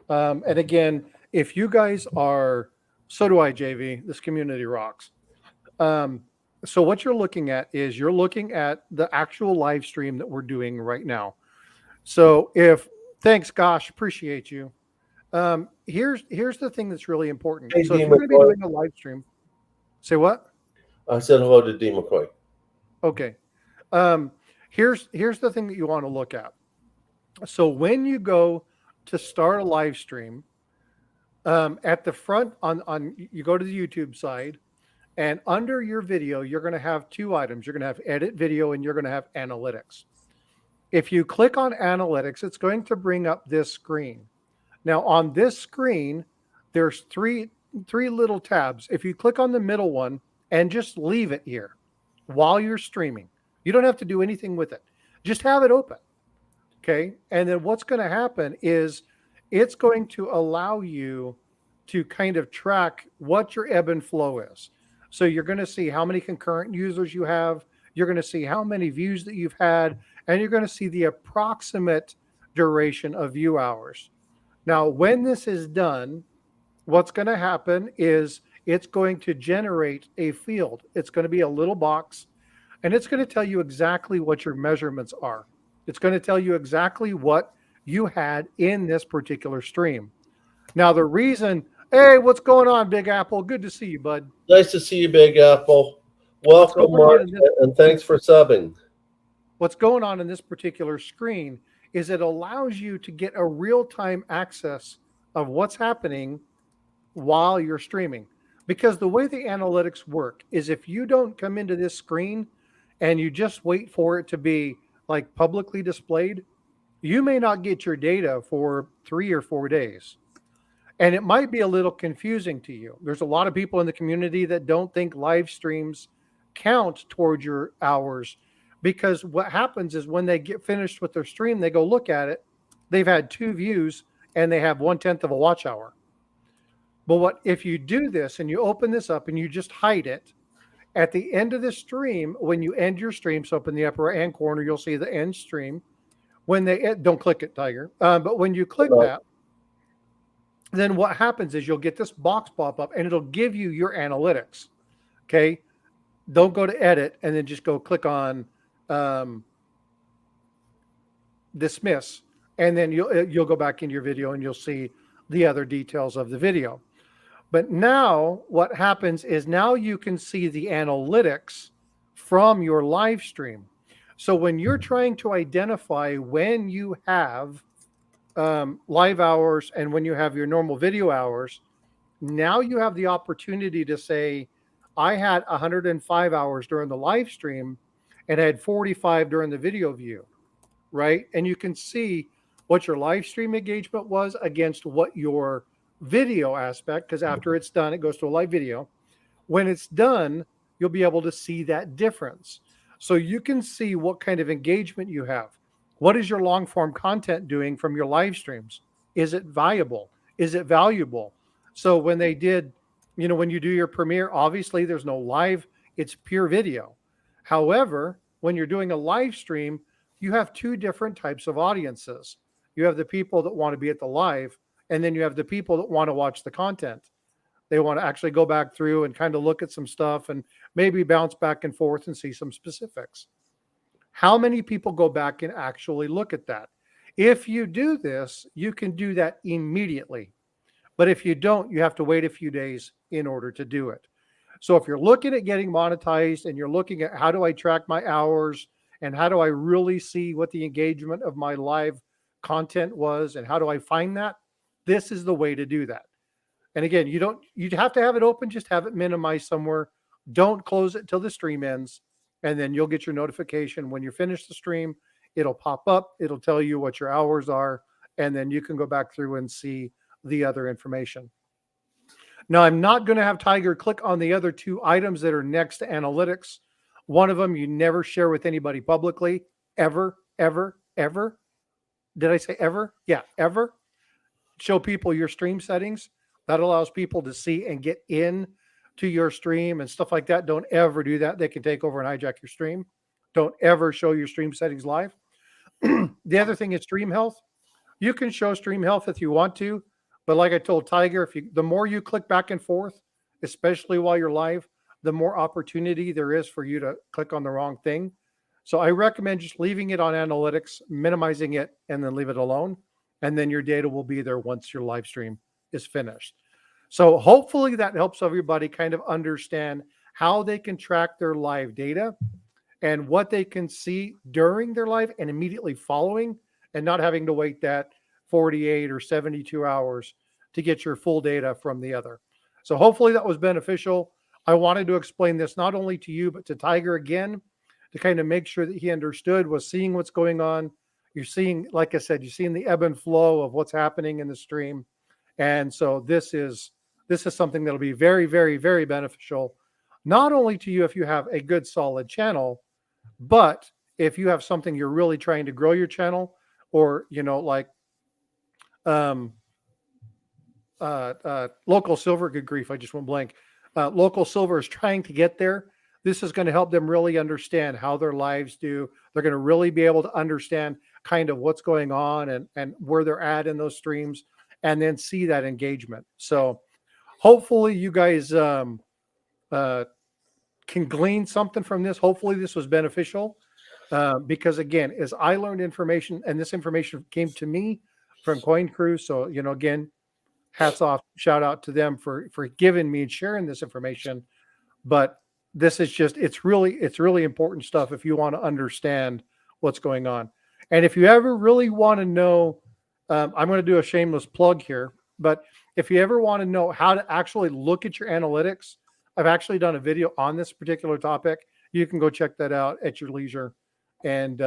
and again, if you guys are, so do I, JV, this community rocks. So what you're looking at is you're looking at the actual live stream that we're doing right now. So thanks, Gosh, appreciate you. Here's the thing that's really important. Hey, so if you're going to be doing a live stream, say what? I said hello to D. McCoy. Okay. Here's the thing that you want to look at. So when you go to start a live stream, At the front on you go to the YouTube side, and under your video, you're going to have two items. You're going to have edit video and you're going to have analytics. If you click on analytics, it's going to bring up this screen. Now on this screen, there's three little tabs. If you click on the middle one and just leave it here while you're streaming, you don't have to do anything with it. Just have it open. Okay. And then what's going to happen is it's going to allow you to kind of track what your ebb and flow is. So you're going to see how many concurrent users you have. You're going to see how many views that you've had, and you're going to see the approximate duration of view hours. Now, when this is done, what's going to happen is it's going to generate a field. It's going to be a little box, and it's going to tell you exactly what your measurements are. It's going to tell you exactly what you had in this particular stream. Now, the reason, hey, what's going on, Big Apple? Good to see you, bud. Nice to see you, Big Apple. Welcome, Mark, and thanks for subbing. What's going on in this particular screen is it allows you to get a real-time access of what's happening while you're streaming. Because the way the analytics work is if you don't come into this screen and you just wait for it to be like publicly displayed, you may not get your data for 3 or 4 days. And it might be a little confusing to you. There's a lot of people in the community that don't think live streams count towards your hours, because what happens is when they get finished with their stream, they go look at it. They've had 2 views and they have 1/10 of a watch hour. But what if you do this and you open this up and you just hide it at the end of the stream, when you end your stream, so up in the upper right hand corner, you'll see the end stream. When they don't click it, Tiger. But when you click that, then what happens is you'll get this box pop up and it'll give you your analytics. Okay. Don't go to edit and then just go click on dismiss. And then you'll go back into your video and you'll see the other details of the video. But now what happens is now you can see the analytics from your live stream. So when you're trying to identify when you have live hours and when you have your normal video hours, now you have the opportunity to say, I had 105 hours during the live stream and had 45 during the video view, right? And you can see what your live stream engagement was against what your video aspect, because after it's done, it goes to a live video. When it's done, you'll be able to see that difference. So you can see what kind of engagement you have. What is your long form content doing from your live streams? Is it viable? Is it valuable? So when they did, when you do your premiere, obviously there's no live, it's pure video. However, when you're doing a live stream, you have 2 different types of audiences. You have the people that want to be at the live, and then you have the people that want to watch the content. They want to actually go back through and kind of look at some stuff and maybe bounce back and forth and see some specifics. How many people go back and actually look at that? If you do this, you can do that immediately. But if you don't, you have to wait a few days in order to do it. So if you're looking at getting monetized and you're looking at how do I track my hours and how do I really see what the engagement of my live content was and how do I find that, this is the way to do that. And again, you'd have to have it open, just have it minimized somewhere. Don't close it till the stream ends. And then you'll get your notification when you finish the stream. It'll pop up. It'll tell you what your hours are. And then you can go back through and see the other information. Now, I'm not going to have Tiger click on the other 2 items that are next to analytics. One of them you never share with anybody publicly, ever, ever, ever. Did I say ever? Yeah, ever. Show people your stream settings. That allows people to see and get in to your stream and stuff like that. Don't ever do that. They can take over and hijack your stream. Don't ever show your stream settings live. The other thing is stream health. You can show stream health if you want to, but like I told Tiger, the more you click back and forth, especially while you're live, the more opportunity there is for you to click on the wrong thing. So I recommend just leaving it on analytics, minimizing it, and then leave it alone. And then your data will be there once your live stream is finished. So hopefully that helps everybody kind of understand how they can track their live data and what they can see during their live and immediately following, and not having to wait that 48 or 72 hours to get your full data from the other. So hopefully that was beneficial. I wanted to explain this not only to you, but to Tiger again, to kind of make sure that he understood, was seeing what's going on. You're seeing, like I said, you're seeing the ebb and flow of what's happening in the stream. And so this is something that'll be very, very, very beneficial, not only to you if you have a good solid channel, but if you have something you're really trying to grow your channel, or like local silver, good grief, I just went blank. Local silver is trying to get there. This is going to help them really understand how their lives do. They're going to really be able to understand kind of what's going on and where they're at in those streams, and then see that engagement. So hopefully you guys can glean something from this. Hopefully this was beneficial, because again, as I learned information, and this information came to me from Coin Crew. So, again, hats off, shout out to them for giving me and sharing this information. But this is just, it's really important stuff if you want to understand what's going on. And if you ever really want to know, I'm going to do a shameless plug here, but if you ever want to know how to actually look at your analytics, I've actually done a video on this particular topic. You can go check that out at your leisure. And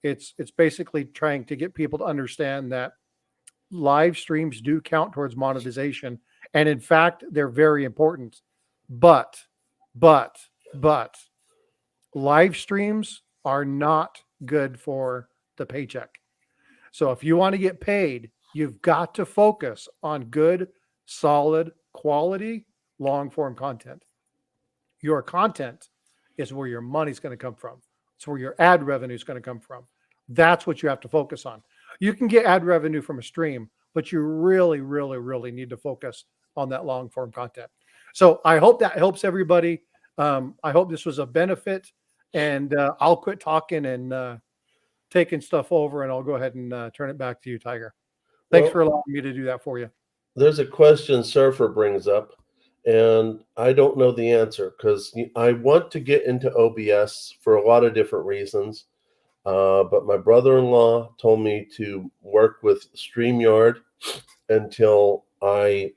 it's basically trying to get people to understand that live streams do count towards monetization. And in fact, they're very important. But live streams are not good for the paycheck. So if you want to get paid, you've got to focus on good, solid, quality, long form content. Your content is where your money's going to come from. It's where your ad revenue is going to come from. That's what you have to focus on. You can get ad revenue from a stream, but you really, really, really need to focus on that long form content. So I hope that helps everybody. I hope this was a benefit, and I'll quit talking and taking stuff over, and I'll go ahead and turn it back to you, Tiger. Thanks for allowing me to do that for you. There's a question Surfer brings up, and I don't know the answer because I want to get into OBS for a lot of different reasons. But my brother-in-law told me to work with StreamYard until I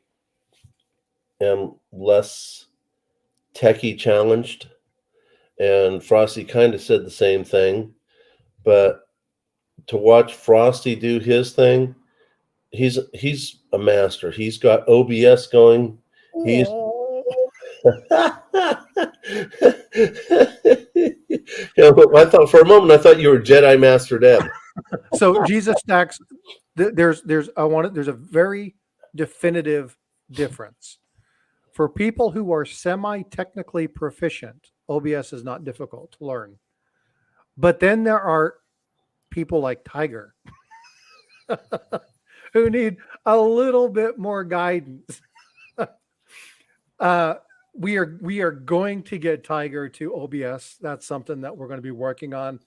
am less techie challenged. And Frosty kind of said the same thing. But to watch Frosty do his thing, he's a master. He's got OBS going. He's I thought for a moment I thought you were Jedi Master Deb. So Jesus Stacks, there's a very definitive difference. For people who are semi-technically proficient, OBS is not difficult to learn. But then there are people like Tiger who need a little bit more guidance. We are going to get Tiger to OBS. That's something that we're going to be working on.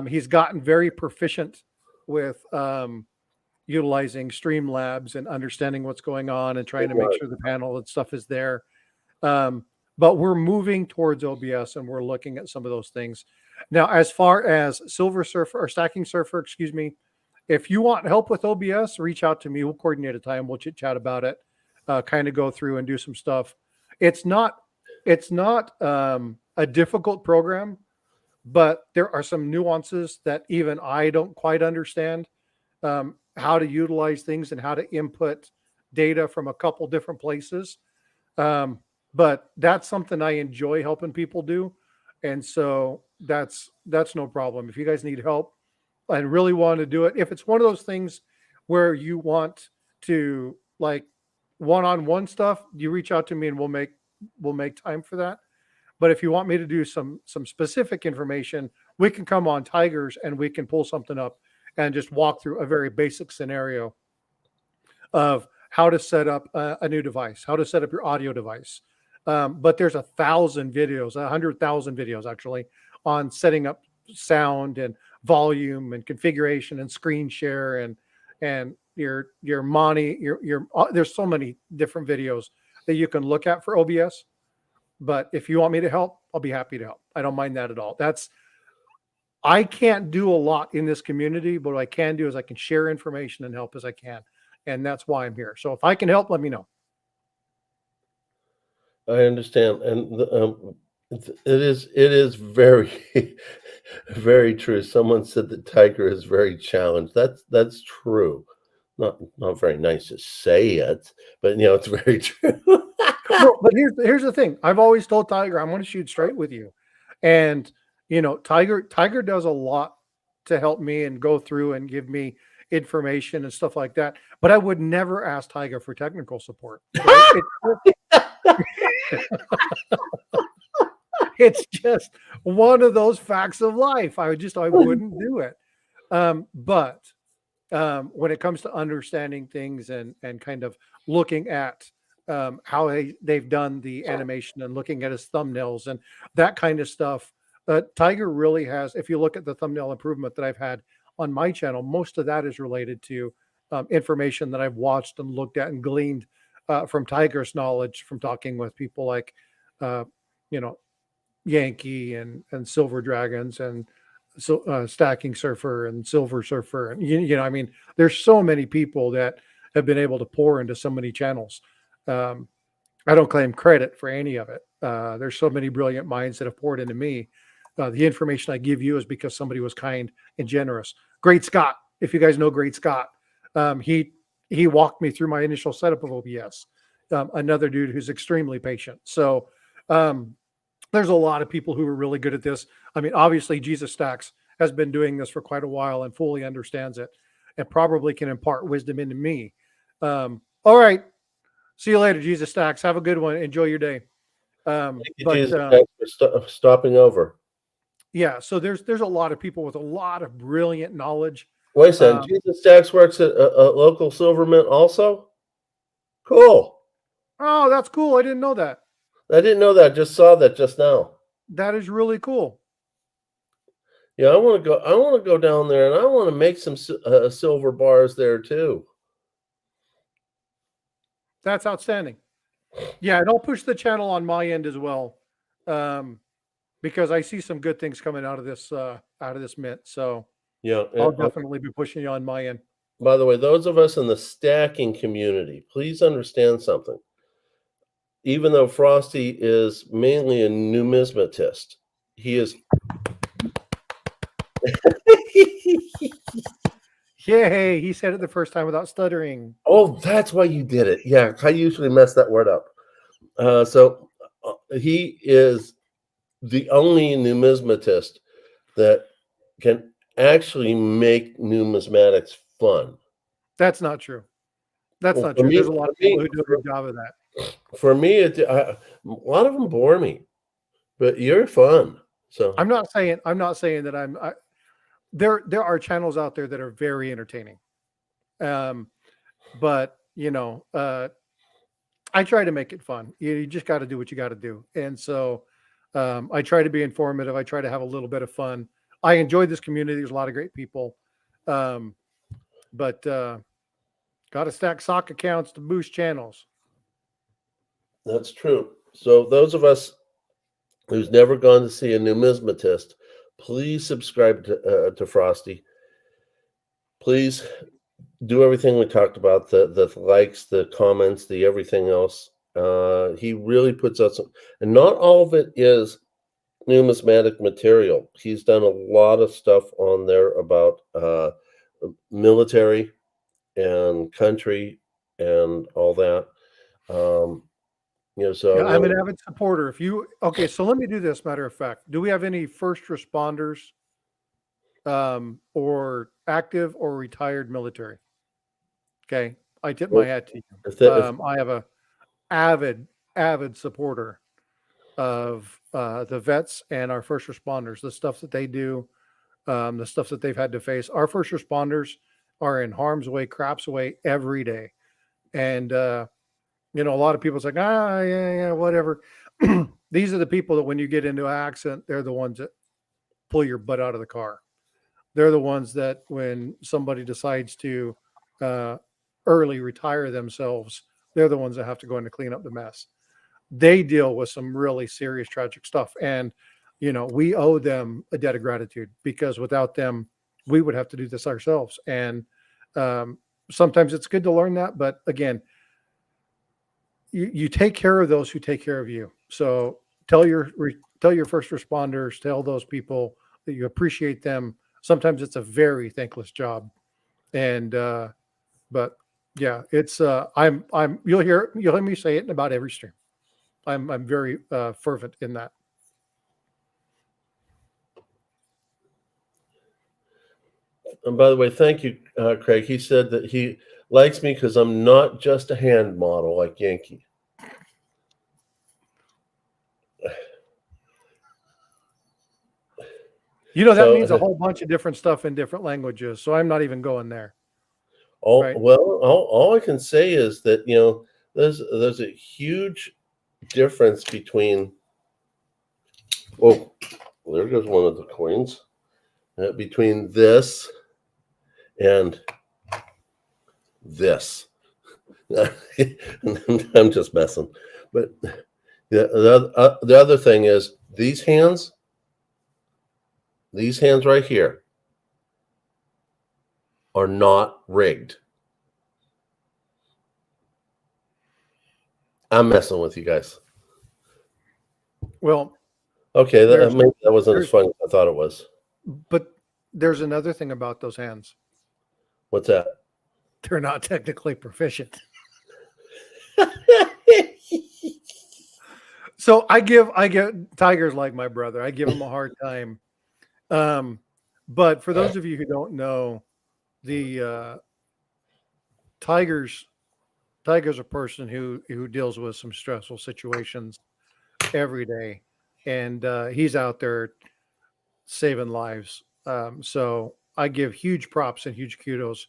He's gotten very proficient with utilizing Streamlabs and understanding what's going on and trying to make sure the panel and stuff is there. But we're moving towards OBS, and we're looking at some of those things. Now, as far as Silver Surfer or Stacking Surfer, excuse me, if you want help with OBS, reach out to me. We'll coordinate a time. We'll chit chat about it, kind of go through and do some stuff. It's not a difficult program, but there are some nuances that even I don't quite understand, how to utilize things and how to input data from a couple different places. But that's something I enjoy helping people do. And so that's no problem. If you guys need help and really want to do it, if it's one of those things where you want to like one-on-one stuff, you reach out to me and we'll make time for that. But if you want me to do some specific information, we can come on Tigers and we can pull something up and just walk through a very basic scenario of how to set up a new device, how to set up your audio device. But there's 1,000 videos, 100,000 videos actually, on setting up sound and volume and configuration and screen share and your money, there's so many different videos that you can look at for OBS. But if you want me to help, I'll be happy to help. I don't mind that at all. I can't do a lot in this community, but what I can do is I can share information and help as I can. and that's why I'm here. So if I can help, let me know. I understand, and it is very very true. Someone said that Tiger is very challenged. That's true. Not very nice to say it, but it's very true. Well, but here's the thing. I've always told Tiger, I'm going to shoot straight with you, and Tiger does a lot to help me and go through and give me information and stuff like that. But I would never ask Tiger for technical support. Right? It's just one of those facts of life. I wouldn't do it. But when it comes to understanding things and kind of looking at how they've done the animation and looking at his thumbnails and that kind of stuff, Tiger really has. If you look at the thumbnail improvement that I've had on my channel, most of that is related to information that I've watched and looked at and gleaned from Tiger's knowledge from talking with people like, you know, Yankee and Silver Dragons and so Stacking Surfer and Silver Surfer, and I mean, there's so many people that have been able to pour into so many channels. I don't claim credit for any of it. There's so many brilliant minds that have poured into me. The information I give you is because somebody was kind and generous. Great Scott, if you guys know Great Scott, he walked me through my initial setup of OBS. Another dude who's extremely patient. So there's a lot of people who are really good at this. I mean, obviously, Jesus Stacks has been doing this for quite a while and fully understands it and probably can impart wisdom into me. All right. See you later, Jesus Stacks. Have a good one. Enjoy your day. Thank you, Jesus, thanks for stopping over. Yeah, so there's a lot of people with a lot of brilliant knowledge. Wait a second. Jesus Stacks works at a local silver mint also? Cool. Oh, that's cool. I didn't know that. I didn't know that. Just saw that just now. That is really cool. Yeah, I want to go down there, and I want to make some silver bars there too. That's outstanding. Yeah, and I'll push the channel on my end as well, because I see some good things coming out of this mint. So yeah, I'll definitely be pushing you on my end. By the way, those of us in the stacking community, please understand something. Even though Frosty is mainly a numismatist, he is. Yay, he said it the first time without stuttering. Oh, that's why you did it. Yeah, I usually mess that word up. So he is the only numismatist that can actually make numismatics fun. That's not true. That's not true. There's a lot of people who do a good job of that. For me, a lot of them bore me, but you're fun. So I'm not saying that there are channels out there that are very entertaining. But I try to make it fun. You just got to do what you got to do. And so I try to be informative. I try to have a little bit of fun. I enjoy this community. There's a lot of great people. But got to stack sock accounts to boost channels. That's true. So those of us who's never gone to see a numismatist, please subscribe to Frosty. Please do everything we talked about, the likes, the comments, the everything else. He really puts out some, and not all of it is numismatic material. He's done a lot of stuff on there about military and country and all that. So yeah, I'm an avid supporter. So let me do this. Matter of fact, do we have any first responders, or active or retired military? Okay, I tip my hat to you. I have a avid supporter of the vets and our first responders. The stuff that they do, the stuff that they've had to face. Our first responders are in harm's way, crap's way every day, and a lot of people's like, yeah, whatever. These are the people that when you get into an accident, they're the ones that pull your butt out of the car. They're the ones that when somebody decides to early retire themselves, they're the ones that have to go in to clean up the mess. They deal with some really serious, tragic stuff. And, we owe them a debt of gratitude because without them, we would have to do this ourselves. And sometimes it's good to learn that, but again, you take care of those who take care of you. So tell your first responders, tell those people that you appreciate them. Sometimes it's a very thankless job, and but yeah, it's I'm you'll hear me say it in about every stream. I'm very fervent in that. And by the way, thank you, Craig. He said that he likes me because I'm not just a hand model like Yankee. You know, that So, means a whole bunch of different stuff in different languages. So I'm not even going there. Right. all I can say is that there's a huge difference between. Oh, there goes one of the coins. Between this and this. I'm just messing, but the other thing is these hands right here are not rigged. I'm messing with you guys. Well, Okay, maybe that wasn't as fun as I thought it was. But there's another thing about those hands. What's that? They're not technically proficient. So I give Tiger's like my brother. I give him a hard time. But for those of you who don't know, the Tiger's a person who deals with some stressful situations every day, and he's out there saving lives. So I give huge props and huge kudos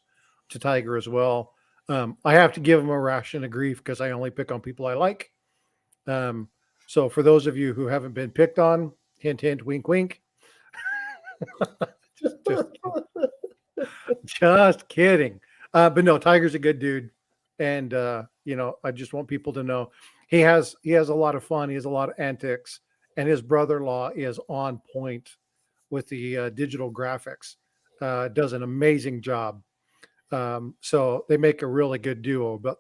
to Tiger as well. I have to give him a ration of grief because I only pick on people I like. So for those of you who haven't been picked on, hint, hint, wink, wink. just kidding. But no, Tiger's a good dude. And, I just want people to know he has a lot of fun. He has a lot of antics, and his brother-in-law is on point with the digital graphics, does an amazing job. So they make a really good duo, but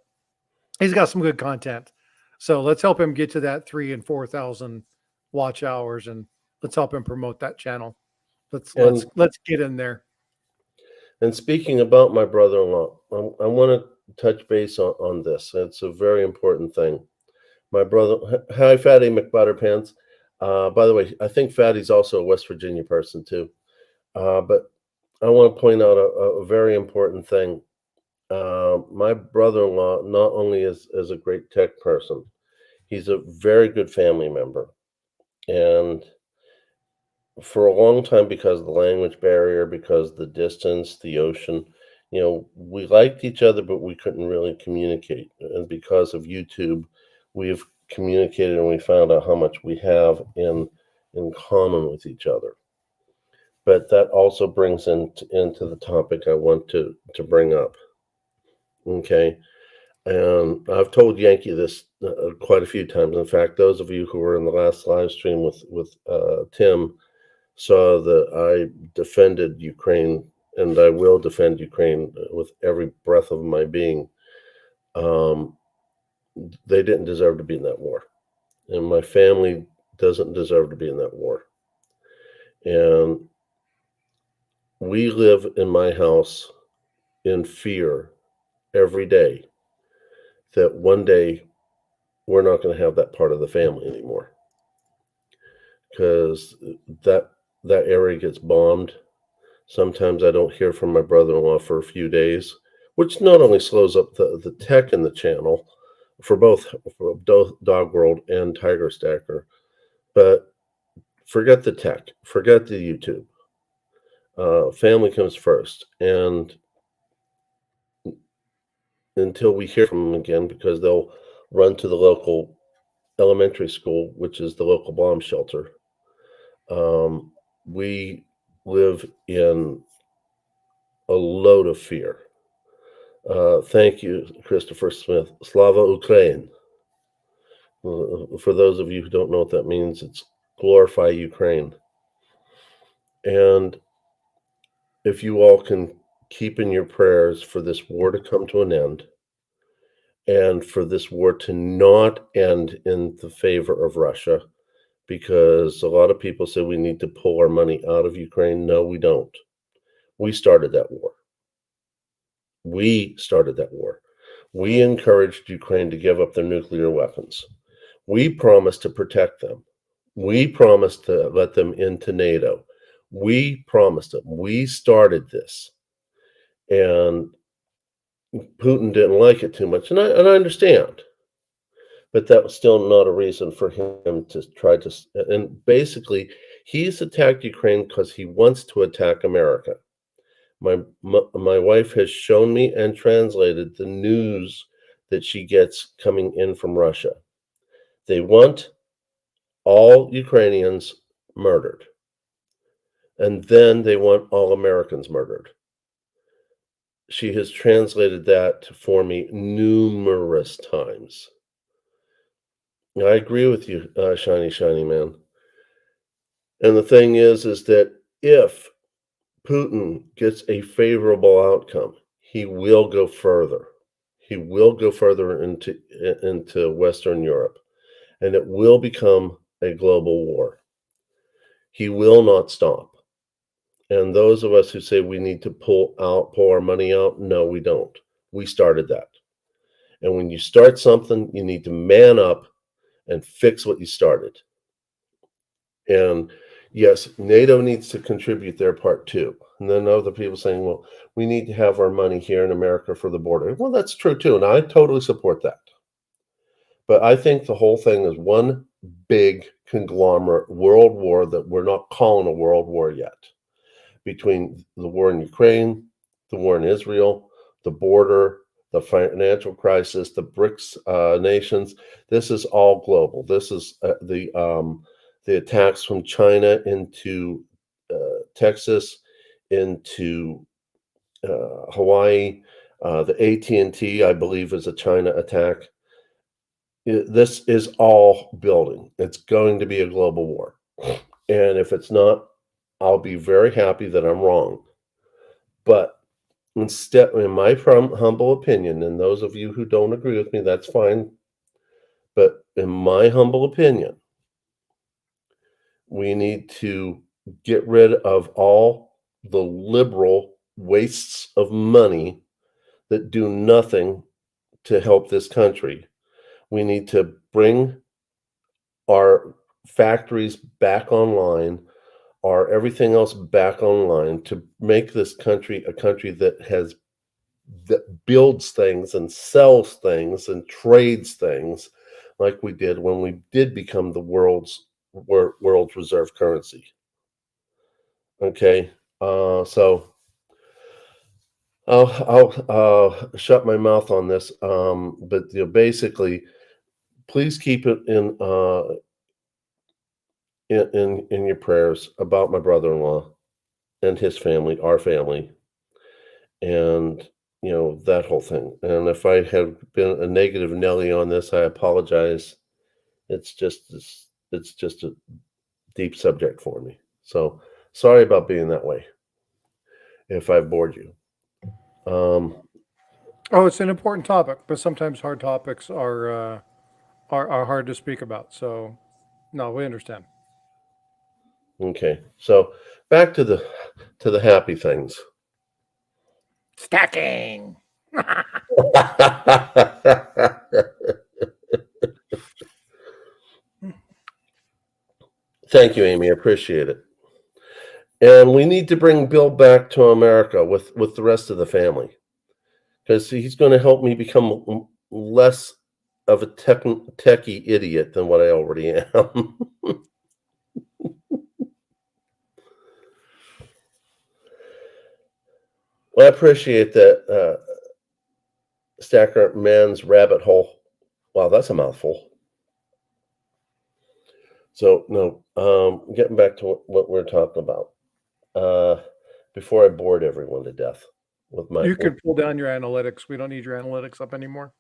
he's got some good content. So let's help him get to that 3,000 and 4,000 watch hours, and let's help him promote that channel. Let's get in there. And speaking about my brother-in-law, I want to touch base on this. It's a very important thing. My brother, hi, Fatty McButterpants. By the way, I think Fatty's also a West Virginia person too. But I want to point out a very important thing. My brother-in-law not only is a great tech person, he's a very good family member. And for a long time, because of the language barrier, because of the distance, the ocean, we liked each other, but we couldn't really communicate. And because of YouTube, we've communicated and we found out how much we have in common with each other. But that also brings into the topic I want to bring up. Okay. And I've told Yankee this quite a few times. In fact, those of you who were in the last live stream with Tim saw that I defended Ukraine, and I will defend Ukraine with every breath of my being. They didn't deserve to be in that war, and my family doesn't deserve to be in that war. And we live in my house in fear every day that one day we're not going to have that part of the family anymore, because that area gets bombed. Sometimes I don't hear from my brother-in-law for a few days, which not only slows up the tech in the channel for both Dog World and Tiger Stacker, but forget the tech, forget the YouTube. Family comes first, and until we hear from them again, because they'll run to the local elementary school, which is the local bomb shelter. We live in a load of fear. Thank you, Christopher Smith. Slava Ukraine. For those of you who don't know what that means, it's glorify Ukraine. And if you all can keep in your prayers for this war to come to an end and for this war to not end in the favor of Russia, because a lot of people say we need to pull our money out of Ukraine. No, we don't. We started that war. We started that war. We encouraged Ukraine to give up their nuclear weapons. We promised to protect them. We promised to let them into NATO. We promised them. We started this. And Putin didn't like it too much. And I understand. But that was still not a reason for him to try to. And basically, he's attacked Ukraine because he wants to attack America. My wife has shown me and translated the news that she gets coming in from Russia. They want all Ukrainians murdered, and then they want all Americans murdered. She has translated that for me numerous times. I agree with you, shiny man. And the thing is that if Putin gets a favorable outcome, he will go further. He will go further into Western Europe, and it will become a global war. He will not stop. And those of us who say we need to pull our money out, no, we don't. We started that. And when you start something, you need to man up and fix what you started. And yes, NATO needs to contribute their part too. And then other people saying, well, we need to have our money here in America for the border. Well, that's true too. And I totally support that. But I think the whole thing is one big conglomerate world war that we're not calling a world war yet. Between the war in Ukraine, the war in Israel, the border, the financial crisis, the BRICS nations, this is all global. This is the attacks from China into Texas, into Hawaii. The AT&T, I believe, is a China attack. This is all building. It's going to be a global war. And if it's not, I'll be very happy that I'm wrong. But instead, in my humble opinion, and those of you who don't agree with me, that's fine. But in my humble opinion, we need to get rid of all the liberal wastes of money that do nothing to help this country. We need to bring our factories back online, our everything else back online, to make this country a country that builds things and sells things and trades things like we did when we did become the world's reserve currency. Okay, so I'll shut my mouth on this. But basically, please keep it in your prayers about my brother-in-law and his family, our family, and that whole thing. And if I have been a negative Nelly on this, I apologize. It's just a deep subject for me. So sorry about being that way. If I bored you. Oh, it's an important topic, but sometimes hard topics are hard to speak about. So, no, we understand. Okay. So back to the happy things. Stacking. Thank you, Amy. I appreciate it. And we need to bring Bill back to America with the rest of the family, because he's going to help me become less of a techie idiot than what I already am. Well, I appreciate that, Stacker Man's rabbit hole. Wow, that's a mouthful. So, no, getting back to what we're talking about. Before I bored everyone to death with my. You can pull down your analytics. We don't need your analytics up anymore.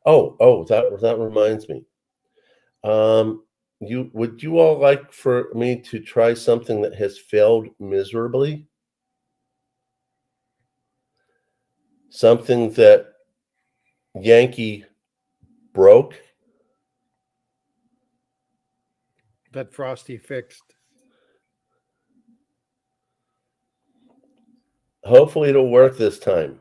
Oh, that reminds me. Would you all like for me to try something that has failed miserably? something that Yankee broke. That Frosty fixed. Hopefully it'll work this time.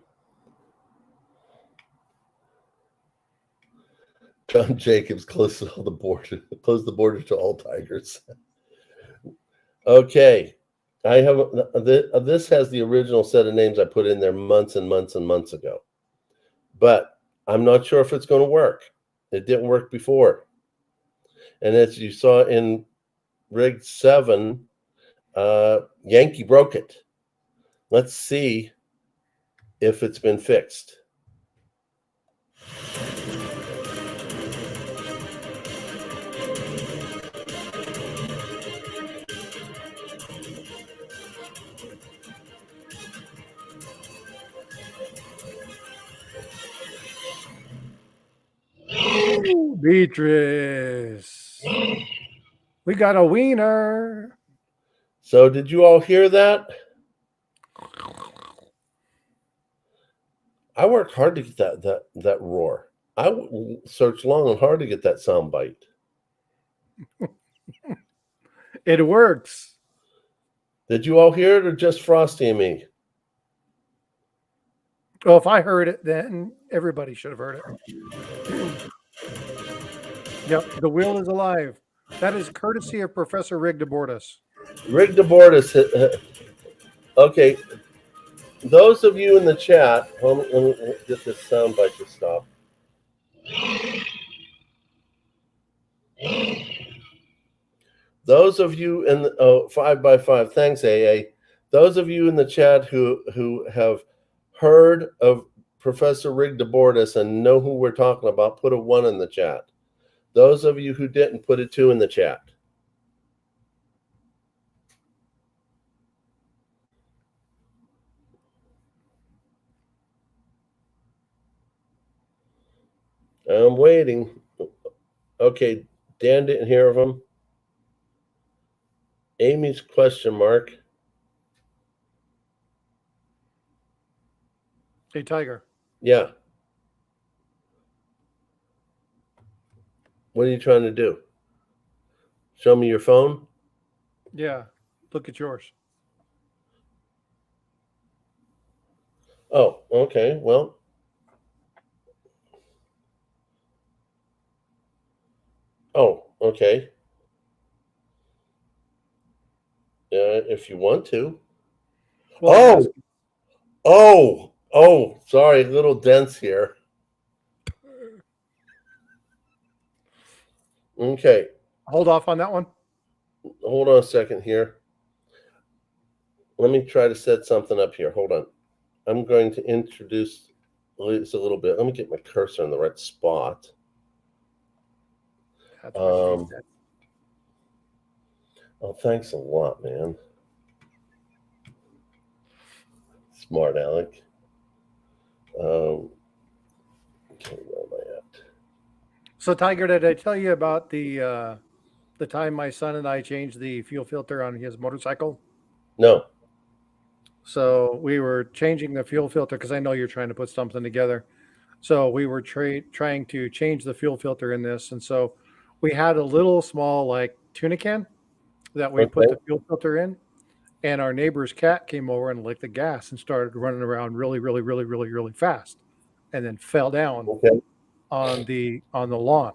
John Jacobs closed the border to all tigers. Okay, I have this has the original set of names I put in there months and months and months ago, but I'm not sure if it's going to work. It didn't work before, and as you saw in Rig 7, Yankee broke it. Let's see if it's been fixed. Beatrice. We got a wiener. So did you all hear that? I worked hard to get that roar. I searched long and hard to get that sound bite. It works. Did you all hear it, or just Frosty and me? Well, if I heard it, then everybody should have heard it. Yep, the wheel is alive. That is courtesy of Professor Rig DeBordis. Rig DeBordis. Okay, those of you in the chat, let me get this sound bite to stop. Those of you in the 5x5, thanks AA. Those of you in the chat who have heard of Professor Rig DeBordis and know who we're talking about, put a 1 in the chat. Those of you who didn't, put a 2 in the chat. I'm waiting. Okay, Dan didn't hear of him. Amy's question mark. Hey, Tiger. Yeah. What are you trying to do? Show me your phone? Yeah, look at yours. Oh, okay. Well, oh, okay. If you want to. Well, Sorry, a little dense here. Okay. Hold off on that one. Hold on a second here. Let me try to set something up here. Hold on. I'm going to introduce this a little bit. Let me get my cursor in the right spot. That's what she said. Oh, thanks a lot, man. Smart Alec. Okay, where am I at? So, Tiger, did I tell you about the time my son and I changed the fuel filter on his motorcycle? No. So we were changing the fuel filter because I know you're trying to put something together. So we were trying to change the fuel filter in this, and so we had a little small like tuna can that we put Okay. the fuel filter in, and our neighbor's cat came over and licked the gas and started running around really fast, and then fell down Okay. on the lawn.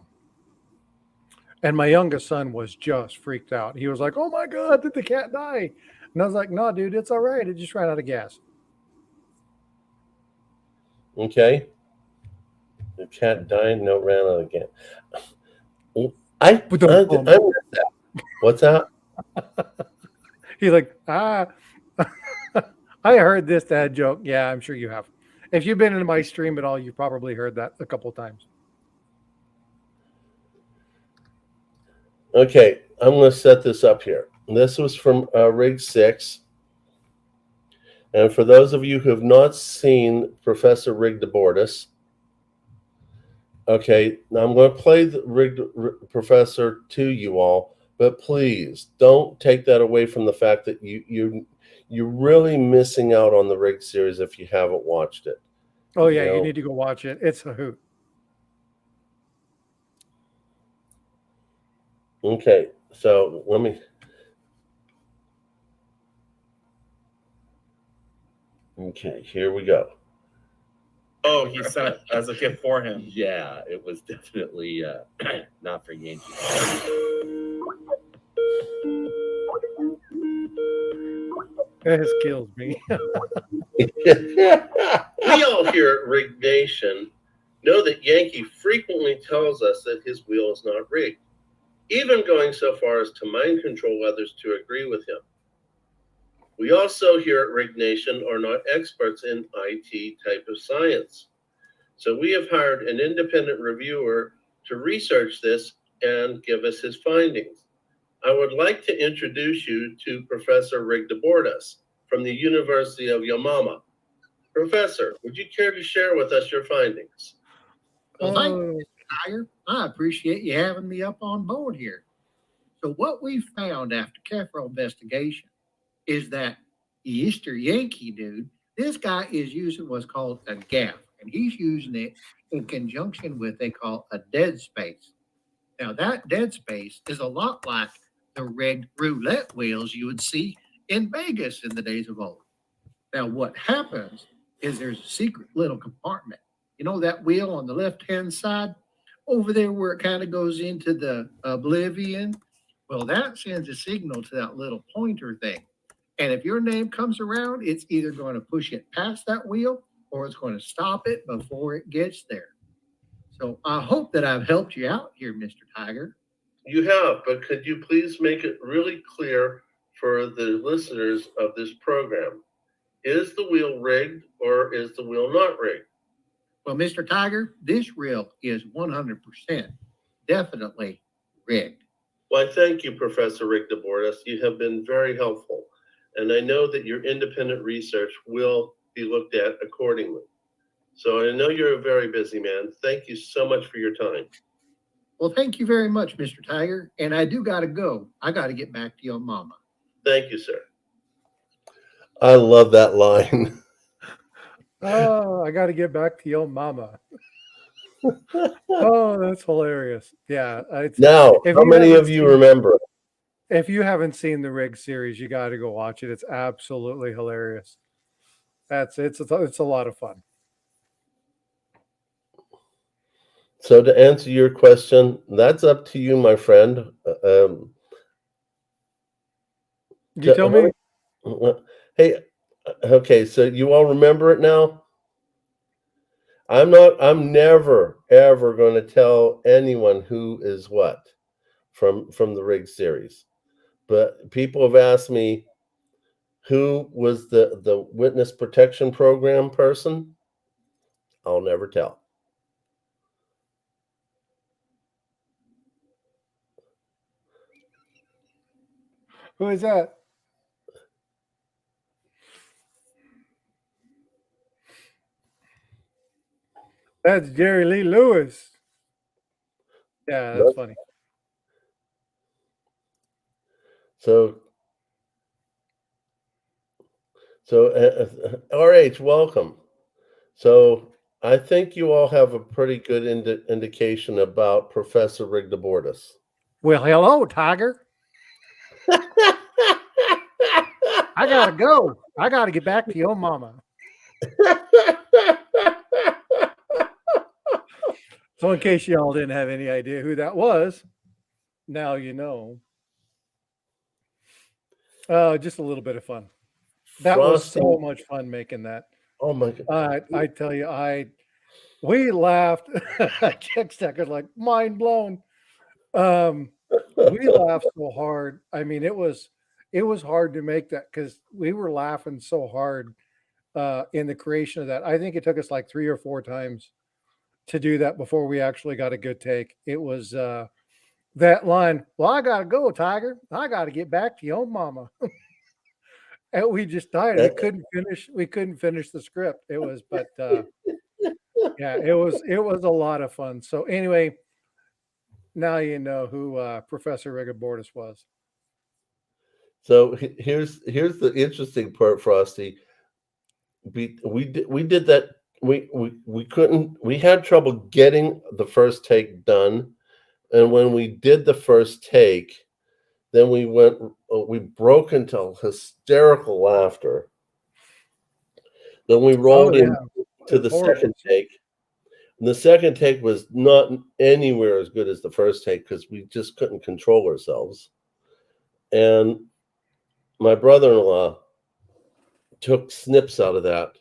And my youngest son was just freaked out. He was like, "Oh my God, did the cat die?" And I was like, "No, dude, it's all right. It just ran out of gas." Okay. The cat died, no ran out again. I with that. What's that? He's like, I heard this dad joke. Yeah, I'm sure you have. If you've been in my stream at all, you've probably heard that a couple of times. Okay, I'm going to set this up here. This was from Rig 6. And for those of you who have not seen Professor Rig DeBordis, okay, now I'm going to play the Professor to you all, but please don't take that away from the fact that you're really missing out on the Rig series if you haven't watched it. Oh yeah, you Now, need to go watch it. It's a hoot. okay, so let me. Okay, here we go. Oh, he sent it as a gift for him. Yeah, it was definitely not for Yankee. It kills me. We all here at Rig Nation know that Yankee frequently tells us that his wheel is not rigged, even going so far as to mind control others to agree with him. We also here at Rig Nation are not experts in IT type of science. So we have hired an independent reviewer to research this and give us his findings. I would like to introduce you to Professor Rig DeBordas from the University of Yamama. Professor, would you care to share with us your findings? Well, thank you, Mr. Tiger. I appreciate you having me up on board here. So what we found after careful investigation is that the Easter Yankee dude, this guy is using what's called a gaff, and he's using it in conjunction with they call a dead space. Now that dead space is a lot like the rigged roulette wheels you would see in Vegas in the days of old. Now what happens is there's a secret little compartment. You know that wheel on the left-hand side over there where it kind of goes into the oblivion? Well, that sends a signal to that little pointer thing. And if your name comes around, it's either going to push it past that wheel or it's going to stop it before it gets there. So I hope that I've helped you out here, Mr. Tiger. You have, but could you please make it really clear for the listeners of this program? Is the wheel rigged or is the wheel not rigged? Well, Mr. Tiger, this reel is 100% definitely rigged. Why, thank you, Professor Rick DeBordas. You have been very helpful, and I know that your independent research will be looked at accordingly. So I know you're a very busy man. Thank you so much for your time. Well, thank you very much, Mr. Tiger. And I do got to go. I got to get back to your mama. Thank you, sir. I love that line. Oh, I got to get back to your mama. Oh, that's hilarious. Yeah. Now, how many of you remember? If you haven't seen the Rig series, you got to go watch it. It's absolutely hilarious. It's a lot of fun. So to answer your question, that's up to you, my friend. You tell me. Hey, okay, so you all remember it now? I'm never ever going to tell anyone who is what from the Rig series. But people have asked me who was the witness protection program person. I'll never tell. Who is that? That's Jerry Lee Lewis. Yeah, that's funny. So RH, welcome. So I think you all have a pretty good indication about Professor Rig DeBordas. Well, hello, Tiger. I gotta go. I gotta get back to your mama. So in case y'all didn't have any idea who that was, now you know. Just a little bit of fun. That was so much fun making that. Oh my God. I tell you, we laughed. Check like mind blown. We laughed so hard. I mean, it was hard to make that because we were laughing so hard in the creation of that. I think it took us like 3 or 4 times to do that before we actually got a good take. It was that line, well, I gotta go, Tiger. I gotta get back to your mama. And we just died. We couldn't finish the script. It was, but yeah, it was a lot of fun. So anyway, now you know who Professor Rigobortis was. So here's the interesting part, Frosty. We did that we couldn't. We had trouble getting the first take done, and when we did the first take, then we broke into hysterical laughter. Then we rolled yeah. into the It's horrible. second take. And the second take was not anywhere as good as the first take because we just couldn't control ourselves. And my brother-in-law took snips out of that.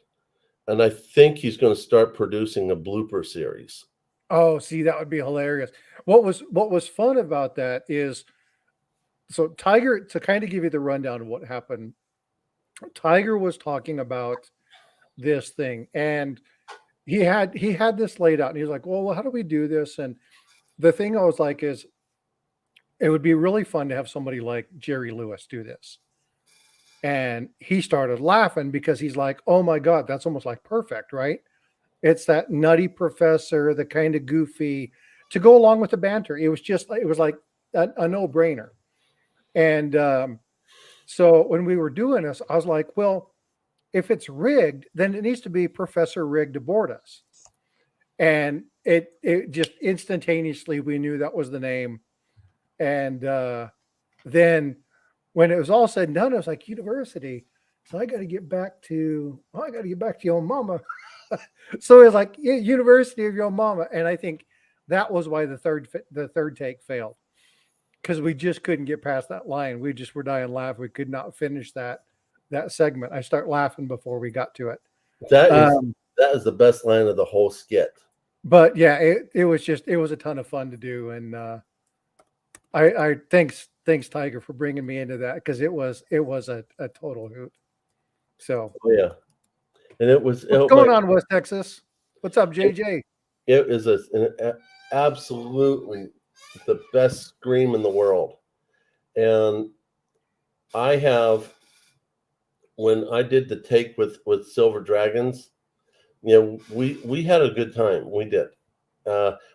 And I think he's going to start producing a blooper series. Oh, see, that would be hilarious. What was fun about that is, so Tiger, to kind of give you the rundown of what happened, Tiger was talking about this thing, and he had this laid out, and he was like, well, how do we do this? And the thing I was like is, it would be really fun to have somebody like Jerry Lewis do this. And he started laughing because he's like, oh my God, that's almost like perfect, right? It's that nutty professor, the kind of goofy to go along with the banter. It was like a no-brainer. And so when we were doing this, I was like, well, if it's rigged, then it needs to be Professor Rigged aboard us. And it just instantaneously, we knew that was the name. And then when it was all said and done, it was like university. So I got to get back to your mama. So it's like University of your mama. And I think that was why the third take failed, because we just couldn't get past that line. We just were dying laughing. We could not finish that segment. I start laughing before we got to it. That is the best line of the whole skit. But yeah, it was a ton of fun to do. And I thanks Tiger for bringing me into that, because it was a total hoot. So yeah, and it was what's going on, West Texas? What's up, JJ? It is absolutely the best scream in the world. And I have, when I did the take with Silver Dragons, we had a good time. We did.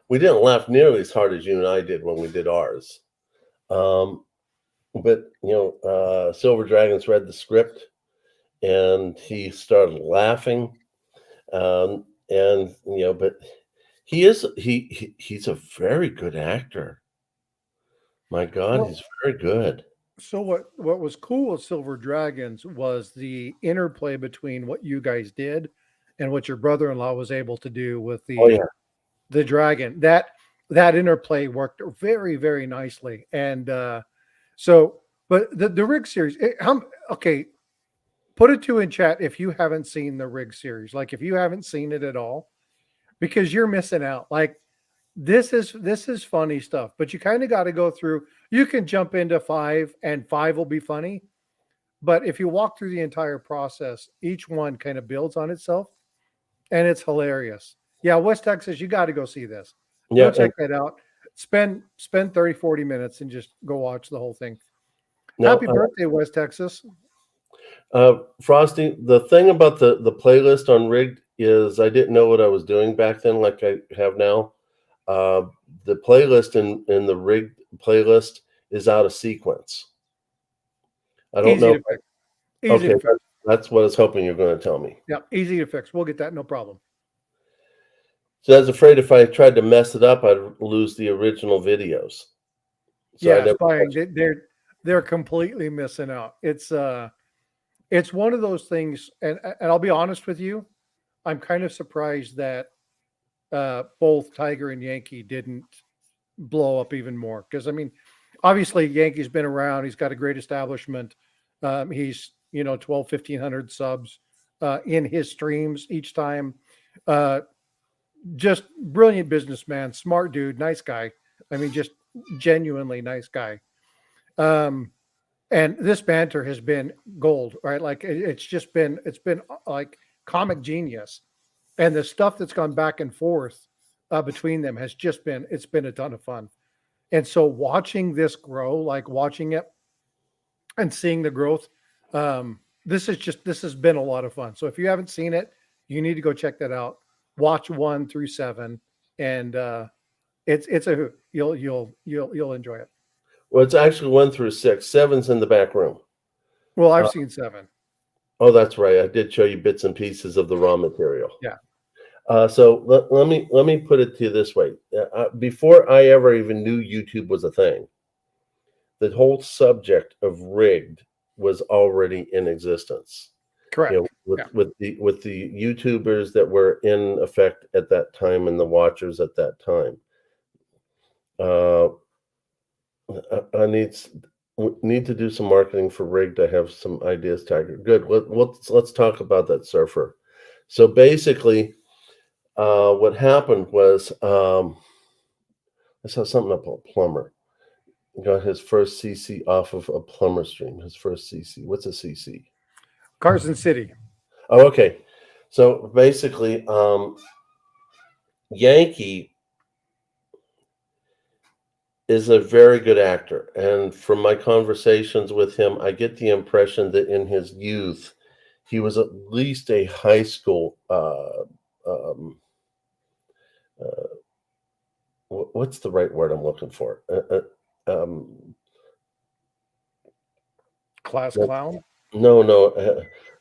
We didn't laugh nearly as hard as you and I did when we did ours. But Silver Dragons read the script and he started laughing. But he's a very good actor. My God, he's very good. So what was cool with Silver Dragons was the interplay between what you guys did and what your brother-in-law was able to do with the dragon. That interplay worked very, very nicely. And but the Rig series, okay, put it in chat if you haven't seen the Rig series. Like, if you haven't seen it at all, because you're missing out. Like, this is funny stuff, but you kind of got to go through. You can jump into 5 and 5 will be funny. But if you walk through the entire process, each one kind of builds on itself, and it's hilarious. Yeah, West Texas, you got to go see this. Yeah, go check that out. Spend 30, 40 minutes and just go watch the whole thing. Happy birthday, West Texas. Frosty, the thing about the playlist on Rigged is I didn't know what I was doing back then like I have now. The playlist in the Rigged playlist is out of sequence. I don't know. Easy to fix. That's what I was hoping you're going to tell me. Yeah, easy to fix. We'll get that, no problem. So I was afraid if I tried to mess it up, I'd lose the original videos. So they're completely missing out. It's one of those things, and I'll be honest with you, I'm kind of surprised that both Tiger and Yankee didn't blow up even more. Because I mean, obviously Yankee's been around. He's got a great establishment. He's 1,200-1,500 subs in his streams each time. Just brilliant businessman, smart dude, nice guy. I mean, just genuinely nice guy. And this banter has been gold, right? Like it's been like comic genius, and the stuff that's gone back and forth between them has it's been a ton of fun. And so watching this grow, like watching it and seeing the growth, this has been a lot of fun. So if you haven't seen it, you need to go check that out. Watch 1 through 7, and it's a hoot. You'll enjoy it. Well, it's actually 1 through 6. 7's in the back room. Well, I've seen 7. Oh, that's right. I did show you bits and pieces of the raw material. Yeah. So let me put it to you this way. Before I ever even knew YouTube was a thing, the whole subject of rigged was already in existence. Correct. You know, with the YouTubers that were in effect at that time and the watchers at that time. I need to do some marketing for rigged. I have some ideas, Tiger. Good. Let's talk about that, Surfer. So basically, what happened was I saw something about a plumber. He got his first CC off of a plumber stream. His first CC. What's a CC? Carson City. Oh, okay. So basically, Yankee is a very good actor, and from my conversations with him, I get the impression that in his youth, he was at least a high school. What's the right word I'm looking for? Class No, clown. no.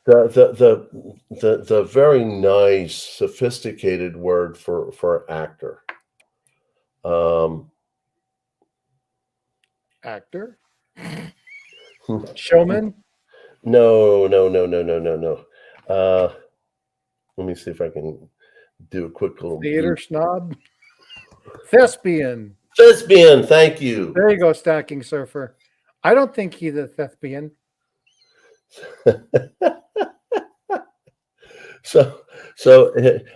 The very nice, sophisticated word for actor. Actor. Showman. No. Let me see if I can do a quick little Theater snob. Thespian. thespian. Thank you. There you go, Stacking Surfer. I don't think he's a thespian. So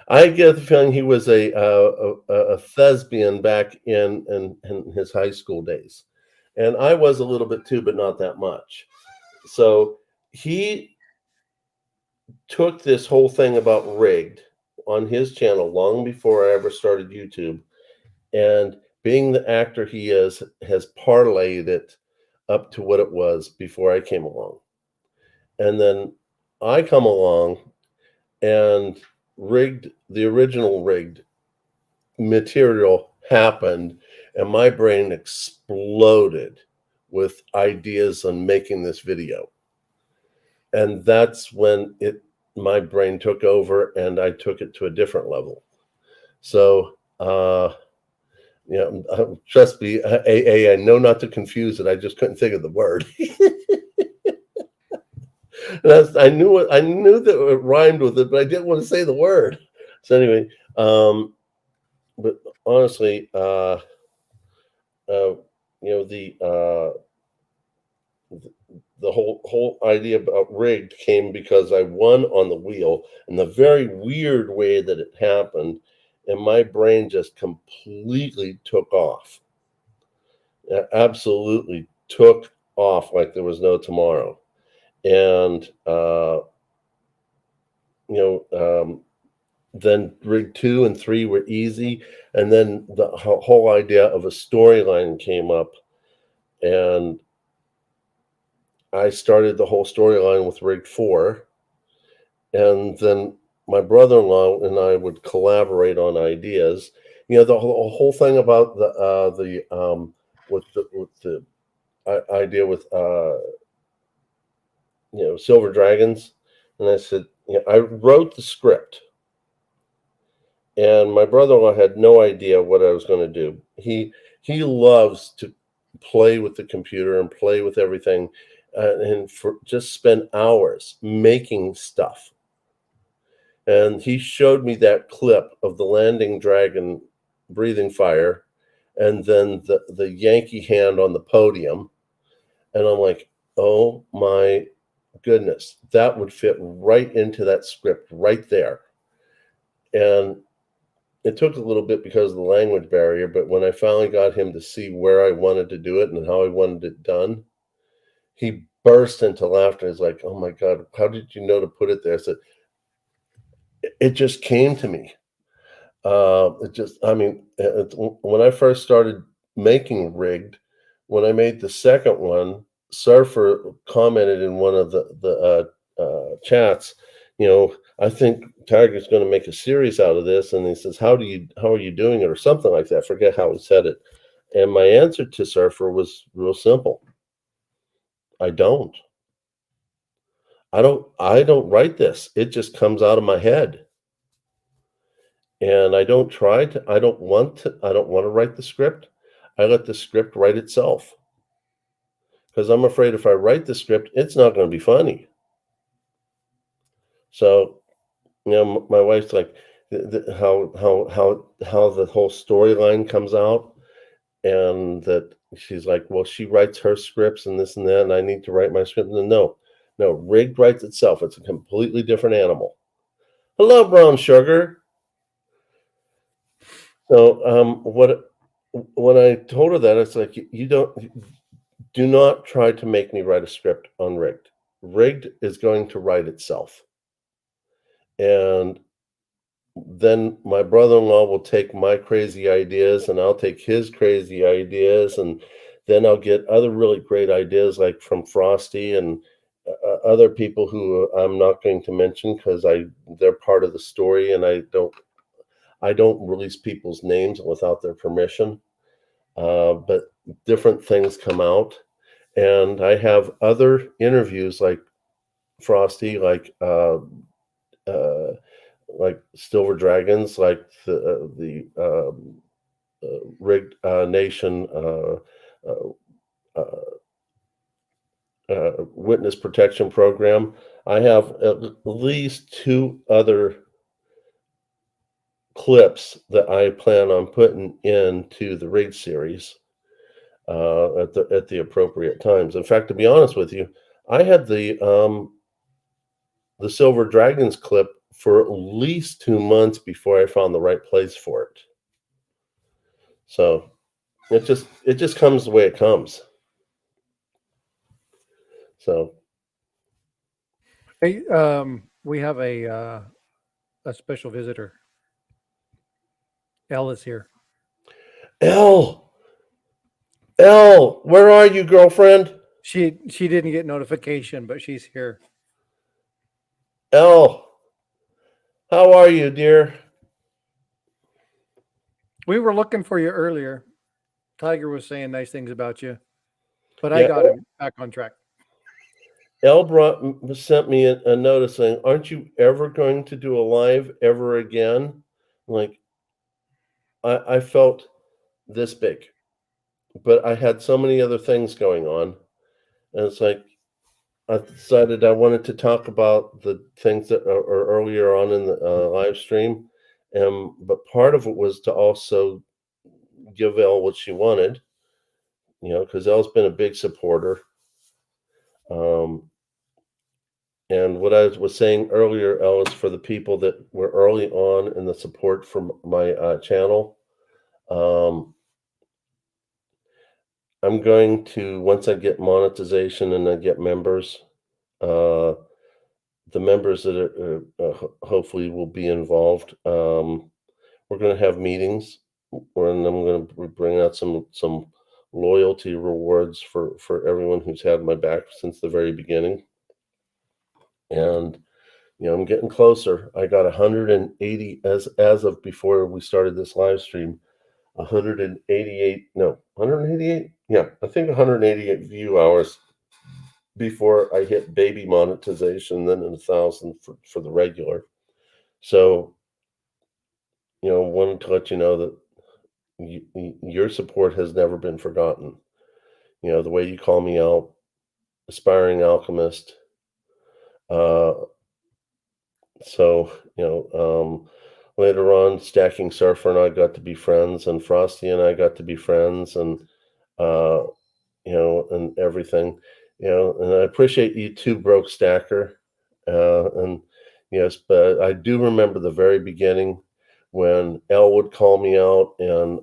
I get the feeling he was a thespian back in his high school days, and I was a little bit too, but not that much. So he took this whole thing about rigged on his channel long before I ever started YouTube, and being the actor he is, has parlayed it up to what it was before I came along. And then I come along and rigged, the original rigged material happened, and my brain exploded with ideas on making this video. And that's when my brain took over and I took it to a different level. So trust me, I know not to confuse it. I just couldn't think of the word. I knew that it rhymed with it, but I didn't want to say the word. So anyway, but honestly, the whole idea about rigged came because I won on the wheel, and the very weird way that it happened, and my brain just completely took off. It absolutely took off like there was no tomorrow. And then rig 2 and 3 were easy, and then the whole idea of a storyline came up, and I started the whole storyline with rig 4, and then my brother-in-law and I would collaborate on ideas. The whole thing about the idea with silver dragons, and I said, I wrote the script, and my brother-in-law had no idea what I was going to do. He loves to play with the computer and play with everything, and just spend hours making stuff. And he showed me that clip of the landing dragon breathing fire, and then the Yankee hand on the podium, and I'm like, oh my goodness, that would fit right into that script right there. And it took a little bit because of the language barrier, but when I finally got him to see where I wanted to do it and how I wanted it done, he burst into laughter. He's like, oh my God, how did you know to put it there? I said, it just came to me. When I first started making rigged, when I made the second one, Surfer commented in one of the chats, I think Tiger's going to make a series out of this, and he says, how are you doing it, or something like that. I forget how he said it, and my answer to Surfer was real simple. I don't write this. It just comes out of my head. And I don't want to write the script. I let the script write itself. Because I'm afraid if I write the script, it's not going to be funny. So, my wife's like, how the whole storyline comes out, and that she's like, well, she writes her scripts and this and that, and I need to write my script. And no, Rigged writes itself. It's a completely different animal. Hello, brown sugar. So, when I told her that, it's like, you do not try to make me write a script on Rigged. Rigged is going to write itself. And then my brother-in-law will take my crazy ideas and I'll take his crazy ideas, and then I'll get other really great ideas like from Frosty and other people who I'm not going to mention because they're part of the story, and I don't release people's names without their permission. But different things come out, and I have other interviews like Frosty, like Silver Dragons, like the Rigged Nation Witness Protection Program. I have at least 2 other clips that I plan on putting into the Rigged series at the appropriate times. In fact, to be honest with you, I had the Silver Dragons clip for at least 2 months before I found the right place for it. So it just comes the way it comes. So Hey, we have a special visitor. Elle is here. Elle, where are you, girlfriend? She didn't get notification, but she's here. Elle, how are you, dear? We were looking for you earlier. Tiger was saying nice things about you, but I Yeah. got him back on track. Elle sent me a notice saying, "Aren't you ever going to do a live ever again?" Like, I felt this big, but I had so many other things going on, and it's like I decided I wanted to talk about the things that are earlier on in the live stream, but part of it was to also give Elle what she wanted, because Elle's been a big supporter. And what I was saying earlier, Elle, is for the people that were early on in the support from my channel. I'm going to, once I get monetization and I get members, the members that are hopefully will be involved. We're going to have meetings, and I'm going to bring out some loyalty rewards for everyone who's had my back since the very beginning. And I'm getting closer. I got 180 as of before we started this live stream. 188, no, 188. Yeah, I think 188 view hours before I hit baby monetization, then 1,000 for the regular. So, wanted to let you know that your support has never been forgotten. The way you call me out, aspiring alchemist. So, later on, Stacking Surfer and I got to be friends, and Frosty and I got to be friends, and and everything, and I appreciate you too, Broke Stacker. And yes, but I do remember the very beginning when Elle would call me out and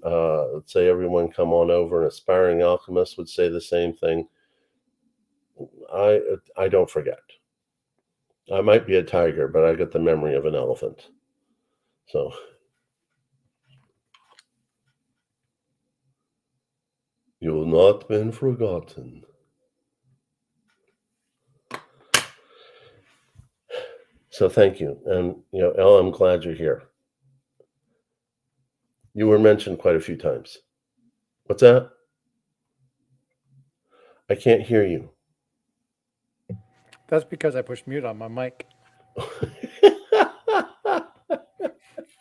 say, everyone come on over, and Aspiring Alchemist would say the same thing. I don't forget. I might be a tiger, but I got the memory of an elephant. So you'll not been forgotten. So thank you. And, Elle, I'm glad you're here. You were mentioned quite a few times. What's that? I can't hear you. That's because I pushed mute on my mic.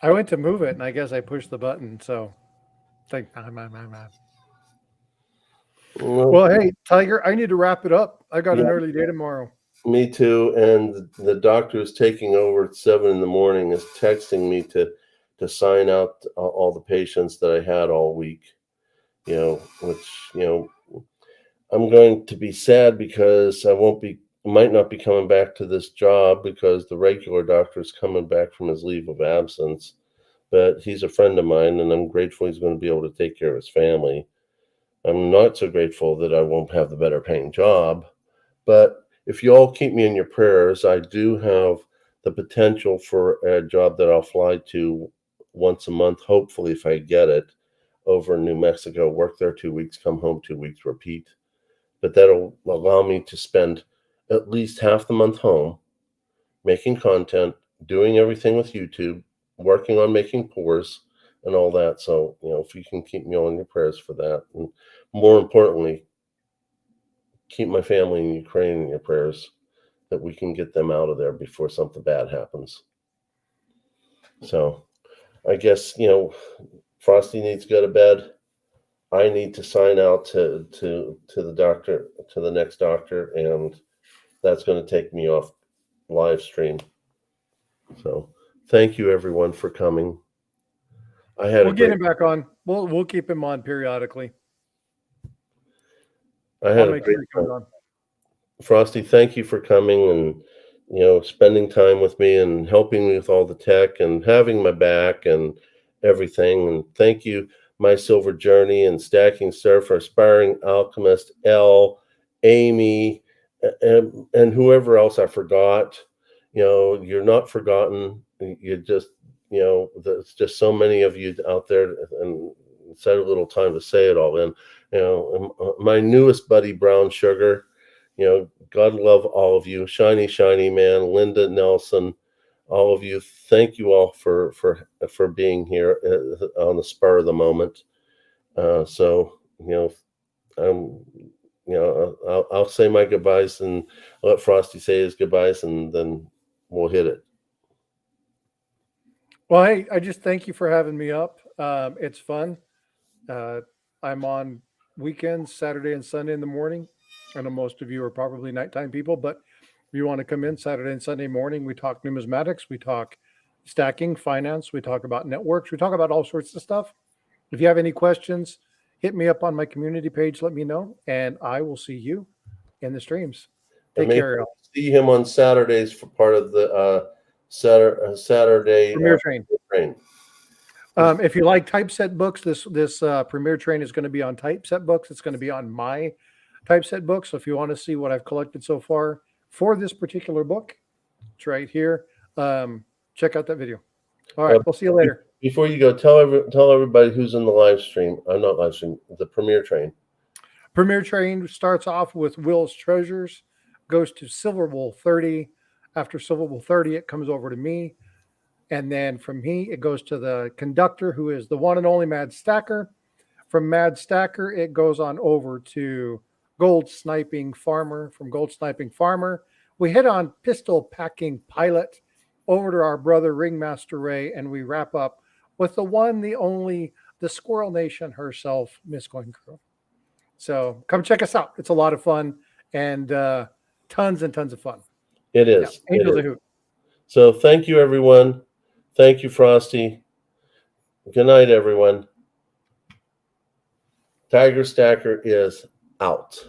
I went to move it, and I guess I pushed the button. So, thank. Well, hey, Tiger, I need to wrap it up. I got an early day tomorrow. Me too. And the doctor is taking over at 7 in the morning, is texting me to sign out all the patients that I had all week. Which I'm going to be sad because I might not be coming back to this job because the regular doctor is coming back from his leave of absence. But he's a friend of mine, and I'm grateful he's going to be able to take care of his family. I'm not so grateful that I won't have the better paying job. But if you all keep me in your prayers, I do have the potential for a job that I'll fly to once a month, hopefully, if I get it, over in New Mexico, work there 2 weeks, come home 2 weeks, repeat. But that'll allow me to spend at least half the month home, making content, doing everything with YouTube, working on making pours and all that. So, if you can keep me on your prayers for that. And more importantly, keep my family in Ukraine in your prayers, that we can get them out of there before something bad happens. So I guess, Frosty needs to go to bed. I need to sign out to the doctor, to the next doctor, and that's going to take me off live stream. So thank you everyone for coming. We'll get him back on. We'll keep him on periodically. I'll make sure he comes on. Frosty, thank you for coming and spending time with me and helping me with all the tech and having my back and everything. And thank you, My Silver Journey and Stacking Surfer, Aspiring Alchemist, L, Amy, and whoever else I forgot. You're not forgotten. You just, there's just so many of you out there, and so little time to say it all. And my newest buddy, Brown Sugar. God love all of you. Shiny Man, Linda Nelson, all of you. Thank you all for being here on the spur of the moment. So I'll say my goodbyes and let Frosty say his goodbyes, and then we'll hit it. Well, hey, I just thank you for having me up. It's fun. I'm on weekends, Saturday and Sunday in the morning. I know most of you are probably nighttime people, but if you want to come in Saturday and Sunday morning, we talk numismatics, we talk stacking, finance, we talk about networks, we talk about all sorts of stuff. If you have any questions, hit me up on my community page, let me know, and I will see you in the streams. Take care, y'all. See him on Saturdays for part of the Saturday Premier Train. If you like typeset books, this Premier Train is going to be on typeset books. It's going to be on my typeset book. So if you want to see what I've collected so far for this particular book, it's right here. Check out that video. All right, we'll see you later. Before you go, tell everybody who's in the live stream. I'm not live stream. The Premier Train. Premier Train starts off with Will's Treasures, goes to Silver Bowl 30. After Silver Bowl 30, it comes over to me. And then from me, it goes to the conductor, who is the one and only Mad Stacker. From Mad Stacker, it goes on over to Gold Sniping Farmer. From Gold Sniping Farmer, we hit on Pistol Packing Pilot, over to our brother Ringmaster Ray, and we wrap up with the one, the only, the Squirrel Nation herself, Miss Coin Crew. So come check us out. It's a lot of fun and tons and tons of fun. It is. Yeah, Angels a Hoot. So thank you, everyone. Thank you, Frosty. Good night, everyone. Tiger Stacker is out.